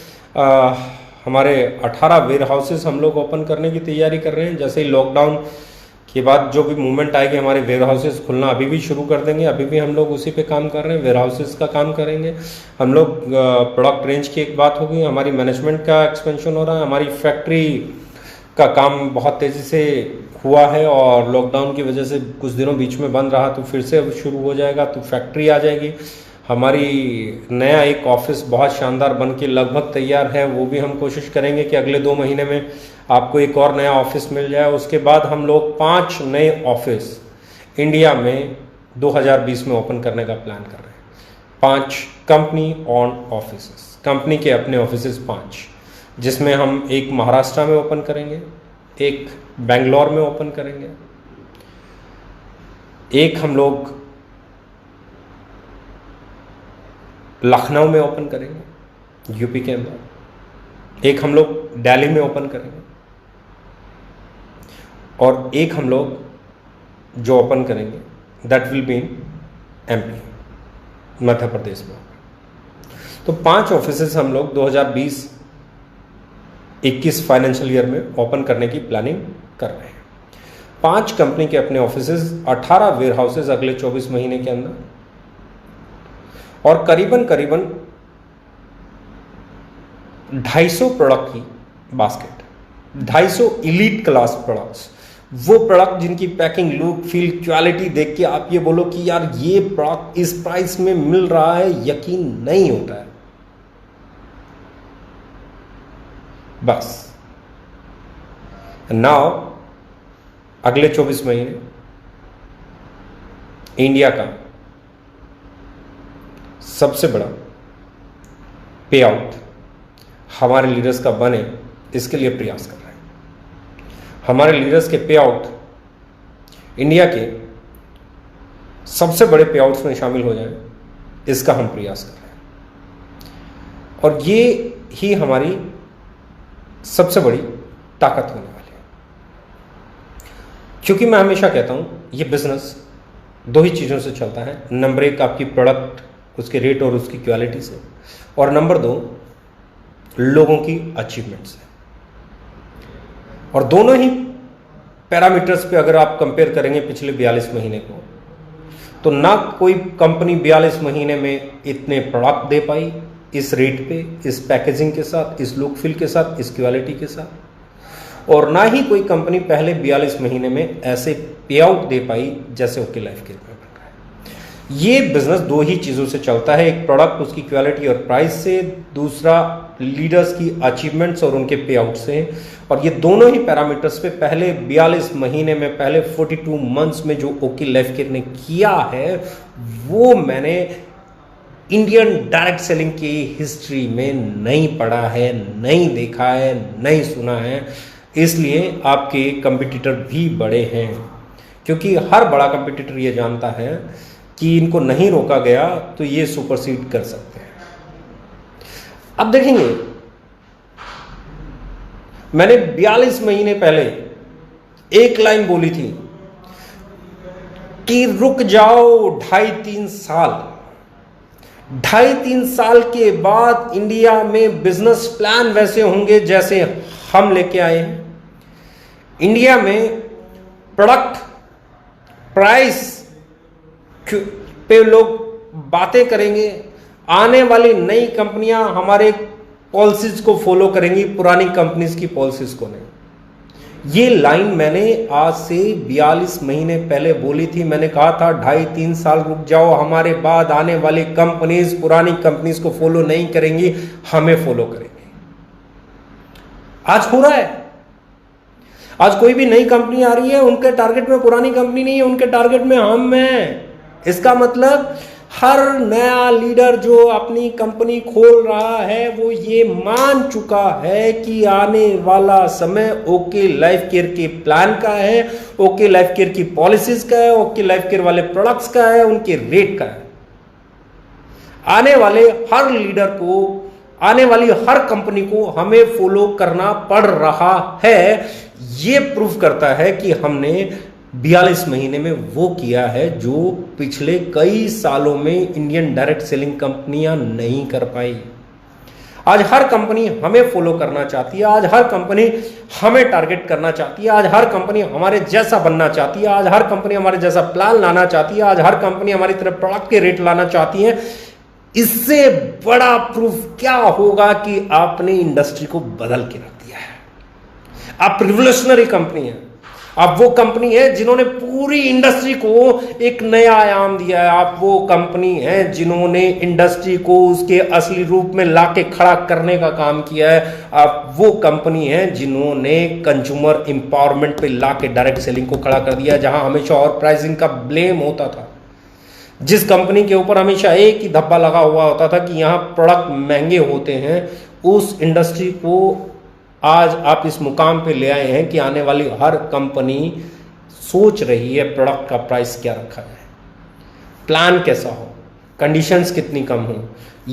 हमारे 18 वेयर हाउसेस हम लोग ओपन करने की तैयारी कर रहे हैं। जैसे ही लॉकडाउन के बाद जो भी मूवमेंट आएगी, हमारे वेयर हाउसेस खुलना अभी भी शुरू कर देंगे। अभी भी हम लोग उसी पे काम कर रहे हैं, वेयर हाउसेस का काम करेंगे। हम लोग प्रोडक्ट रेंज की एक बात होगी, हमारी मैनेजमेंट का एक्सपेंशन हो रहा है, हमारी फैक्ट्री का काम बहुत तेज़ी से हुआ है और लॉकडाउन की वजह से कुछ दिनों बीच में बंद रहा, तो फिर से अब शुरू हो जाएगा, तो फैक्ट्री आ जाएगी। हमारी नया एक ऑफिस बहुत शानदार बन के लगभग तैयार है, वो भी हम कोशिश करेंगे कि अगले 2 महीने में आपको एक और नया ऑफिस मिल जाए। उसके बाद हम लोग 5 नए ऑफिस इंडिया में 2020 में ओपन करने का प्लान कर रहे हैं। 5 कंपनी ऑन ऑफिस, कंपनी के अपने ऑफिस 5, जिसमें हम एक महाराष्ट्र में ओपन करेंगे, एक बेंगलोर में ओपन करेंगे, एक हम लोग लखनऊ में ओपन करेंगे यूपी के अंदर, एक हम लोग दिल्ली में ओपन करेंगे और एक हम लोग जो ओपन करेंगे that will be in MP, Madhya Pradesh में। तो 5 ऑफिसेस हम लोग 2020-21 फाइनेंशियल ईयर में ओपन करने की प्लानिंग कर रहे हैं। 5 कंपनी के अपने ऑफिसेस, 18 वेयर हाउसेस अगले 24 महीने के अंदर और करीबन 250 प्रोडक्ट की बास्केट, 250 इलीट क्लास प्रोडक्ट्स, वो प्रोडक्ट जिनकी पैकिंग, लुक, फील, क्वालिटी देख के आप ये बोलो कि यार ये प्रोडक्ट इस प्राइस में मिल रहा है, यकीन नहीं होता है। बस नाउ अगले 24 महीने इंडिया का सबसे बड़ा पे आउट हमारे लीडर्स का बने, इसके लिए प्रयास कर रहे हैं। हमारे लीडर्स के पे आउट इंडिया के सबसे बड़े पे आउट्स में शामिल हो जाएं, इसका हम प्रयास कर रहे हैं और ये ही हमारी सबसे बड़ी ताकत होने वाली है। क्योंकि मैं हमेशा कहता हूं ये बिजनेस 2 ही चीज़ों से चलता है। नंबर 1 आपकी प्रोडक्ट, उसके रेट और उसकी क्वालिटी से, और नंबर 2 लोगों की अचीवमेंट से। और दोनों ही पैरामीटर्स पे अगर आप कंपेयर करेंगे पिछले 42 महीने को, तो ना कोई कंपनी 42 महीने में इतने प्रोडक्ट दे पाई इस रेट पे, इस पैकेजिंग के साथ, इस लुक फील के साथ, इस क्वालिटी के साथ, और ना ही कोई कंपनी पहले 42 महीने में ऐसे पे आउट दे पाई जैसे ओके लाइफ केयर में बन रहा है। ये बिजनेस 2 ही चीज़ों से चलता है, एक प्रोडक्ट उसकी क्वालिटी और प्राइस से, दूसरा लीडर्स की अचीवमेंट्स और उनके पे आउट से। और ये दोनों ही पैरामीटर्स पे पहले 42 महीने में, पहले 42 मंथ्स में जो ओके लाइफ केयर ने किया है, वो मैंने इंडियन डायरेक्ट सेलिंग की हिस्ट्री में नहीं पढ़ा है, नहीं देखा है, नहीं सुना है। इसलिए आपके कंपटीटर भी बड़े हैं, क्योंकि हर बड़ा कंपटीटर ये जानता है कि इनको नहीं रोका गया तो ये सुपरसीड कर सकते हैं। अब देखेंगे, मैंने 42 महीने पहले एक लाइन बोली थी कि रुक जाओ 2.5-3 साल। 2.5-3 साल के बाद इंडिया में बिजनेस प्लान वैसे होंगे जैसे हम लेके आए हैं। इंडिया में प्रोडक्ट प्राइस पे लोग बातें करेंगे। आने वाली नई कंपनियां हमारे पॉलिसीज को फॉलो करेंगी, पुरानी कंपनीज की पॉलिसीज को नहीं। ये लाइन मैंने आज से 42 महीने पहले बोली थी। मैंने कहा था 2.5-3 साल रुक जाओ, हमारे बाद आने वाली कंपनीज पुरानी कंपनीज को फॉलो नहीं करेंगी, हमें फॉलो करेंगे। आज हो रहा है। आज कोई भी नई कंपनी आ रही है, उनके टारगेट में पुरानी कंपनी नहीं है, उनके टारगेट में हम हैं। इसका मतलब हर नया लीडर जो अपनी कंपनी खोल रहा है वो ये मान चुका है कि आने वाला समय ओके लाइफ केयर के प्लान का है, ओके लाइफ केयर की पॉलिसीज का है, ओके लाइफ केयर वाले प्रोडक्ट्स का है, उनके रेट का है। आने वाले हर लीडर को, आने वाली हर कंपनी को हमें फॉलो करना पड़ रहा है। ये प्रूफ करता है कि हमने 42 महीने में वो किया है जो पिछले कई सालों में इंडियन डायरेक्ट सेलिंग कंपनियां नहीं कर पाई। आज हर कंपनी हमें फॉलो करना चाहती है, आज हर कंपनी हमें टारगेट करना चाहती है, आज हर कंपनी हमारे जैसा बनना चाहती है, आज हर कंपनी हमारे जैसा प्लान लाना चाहती है, आज हर कंपनी हमारी तरफ प्रोडक्ट के रेट लाना चाहती है। इससे बड़ा प्रूफ क्या होगा कि आपने इंडस्ट्री को बदल के रख दिया है। आप रिवोल्यूशनरी कंपनी है। आप वो कंपनी है जिन्होंने पूरी इंडस्ट्री को एक नया आयाम दिया है। आप वो कंपनी है जिन्होंने इंडस्ट्री को उसके असली रूप में लाके खड़ा करने का काम किया है। आप वो कंपनी है जिन्होंने कंज्यूमर एम्पावरमेंट पे लाके डायरेक्ट सेलिंग को खड़ा कर दिया, जहां हमेशा और प्राइसिंग का ब्लेम होता था। जिस कंपनी के ऊपर हमेशा एक ही धब्बा लगा हुआ होता था कि यहां प्रोडक्ट महंगे होते हैं, उस इंडस्ट्री को आज आप इस मुकाम पे ले आए हैं कि आने वाली हर कंपनी सोच रही है प्रोडक्ट का प्राइस क्या रखा जाए, प्लान कैसा हो, कंडीशंस कितनी कम हो।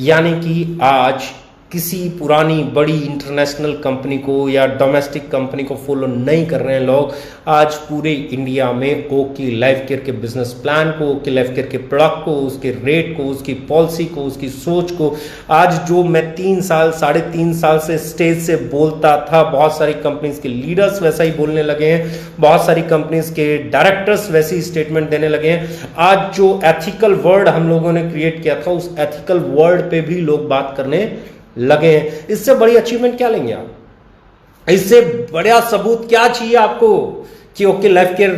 यानी कि आज किसी पुरानी बड़ी इंटरनेशनल कंपनी को या डोमेस्टिक कंपनी को फॉलो नहीं कर रहे हैं लोग। आज पूरे इंडिया में ओके लाइफ केयर के बिजनेस प्लान को, ओके लाइफ केयर के प्रोडक्ट को, उसके रेट को, उसकी पॉलिसी को, उसकी सोच को, आज जो मैं 3 साल 3.5 साल से स्टेज से बोलता था, बहुत सारी कंपनीज के लीडर्स वैसा ही बोलने लगे हैं, बहुत सारी कंपनीज के डायरेक्टर्स वैसी स्टेटमेंट देने लगे हैं। आज जो एथिकल वर्ड हम लोगों ने क्रिएट किया था, उस एथिकल वर्ड पे भी लोग बात करने लगे हैं। इससे बड़ी अचीवमेंट क्या लेंगे आप? इससे बड़ा सबूत क्या चाहिए आपको कि ओके लाइफ केयर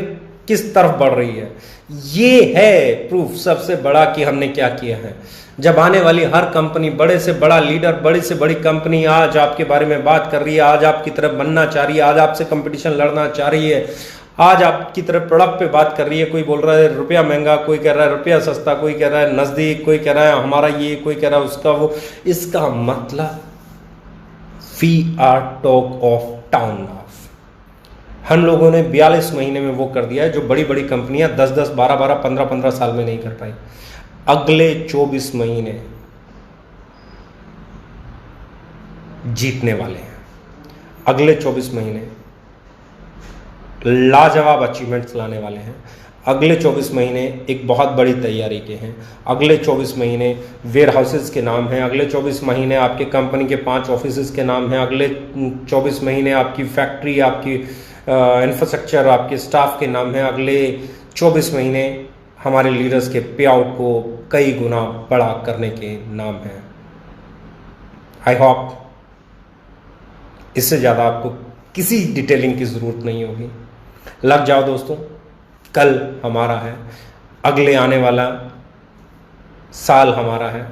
किस तरफ बढ़ रही है? ये है प्रूफ सबसे बड़ा कि हमने क्या किया है। जब आने वाली हर कंपनी, बड़े से बड़ा लीडर, बड़ी से बड़ी कंपनी आज आपके बारे में बात कर रही है, आज आपकी तरफ बनना चाह रही है, आज आपसे कंपटीशन लड़ना चाह रही है, आज आपकी तरफ प्रोडक्ट पे बात कर रही है, कोई बोल रहा है रुपया महंगा, कोई कह रहा है रुपया सस्ता, कोई कह रहा है नज़दीक, कोई कह रहा है हमारा ये, कोई कह रहा है उसका वो। इसका मतलब we are talk of town of. हम लोगों ने 42 महीने में वो कर दिया है जो बड़ी बड़ी कंपनियां 10-10, 12-12, 15-15 साल में नहीं कर पाई। अगले 24 महीने जीतने वाले हैं। अगले 24 महीने लाजवाब अचीवमेंट्स लाने वाले हैं। अगले 24 महीने एक बहुत बड़ी तैयारी के हैं। अगले 24 महीने वेयर हाउसेज के नाम हैं। अगले 24 महीने आपके कंपनी के 5 ऑफिसेज के नाम हैं। अगले 24 महीने आपकी फैक्ट्री, आपकी इंफ्रास्ट्रक्चर, आपके स्टाफ के नाम हैं। अगले 24 महीने हमारे लीडर्स के पे आउट को कई गुना बड़ा करने के नाम हैं। आई होप इससे ज़्यादा आपको किसी डिटेलिंग की ज़रूरत नहीं होगी। लग जाओ दोस्तों, कल हमारा है, अगले आने वाला साल हमारा है,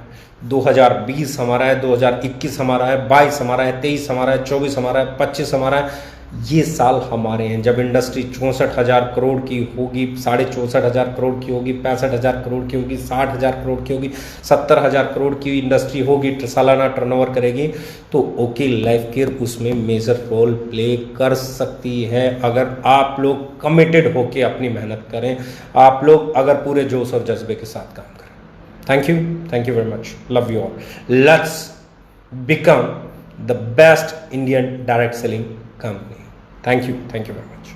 2020 हमारा है, 2021 हमारा है, 22 हमारा है, 23 हमारा है, 24 हमारा है, 25 हमारा है। ये साल हमारे हैं। जब इंडस्ट्री 64,000 करोड़ की होगी, 64,500 करोड़ की होगी, 65,000 करोड़ की होगी, 60,000 करोड़ की होगी, 70,000 करोड़ की इंडस्ट्री होगी, सालाना टर्नओवर करेगी, तो ओके लाइफ केयर उसमें मेजर रोल प्ले कर सकती है अगर आप लोग कमिटेड होके अपनी मेहनत करें, आप लोग अगर पूरे जोश और जज्बे के साथ काम करें। Thank you very much, love you all. Let's become the best Indian direct selling company. Thank you very much.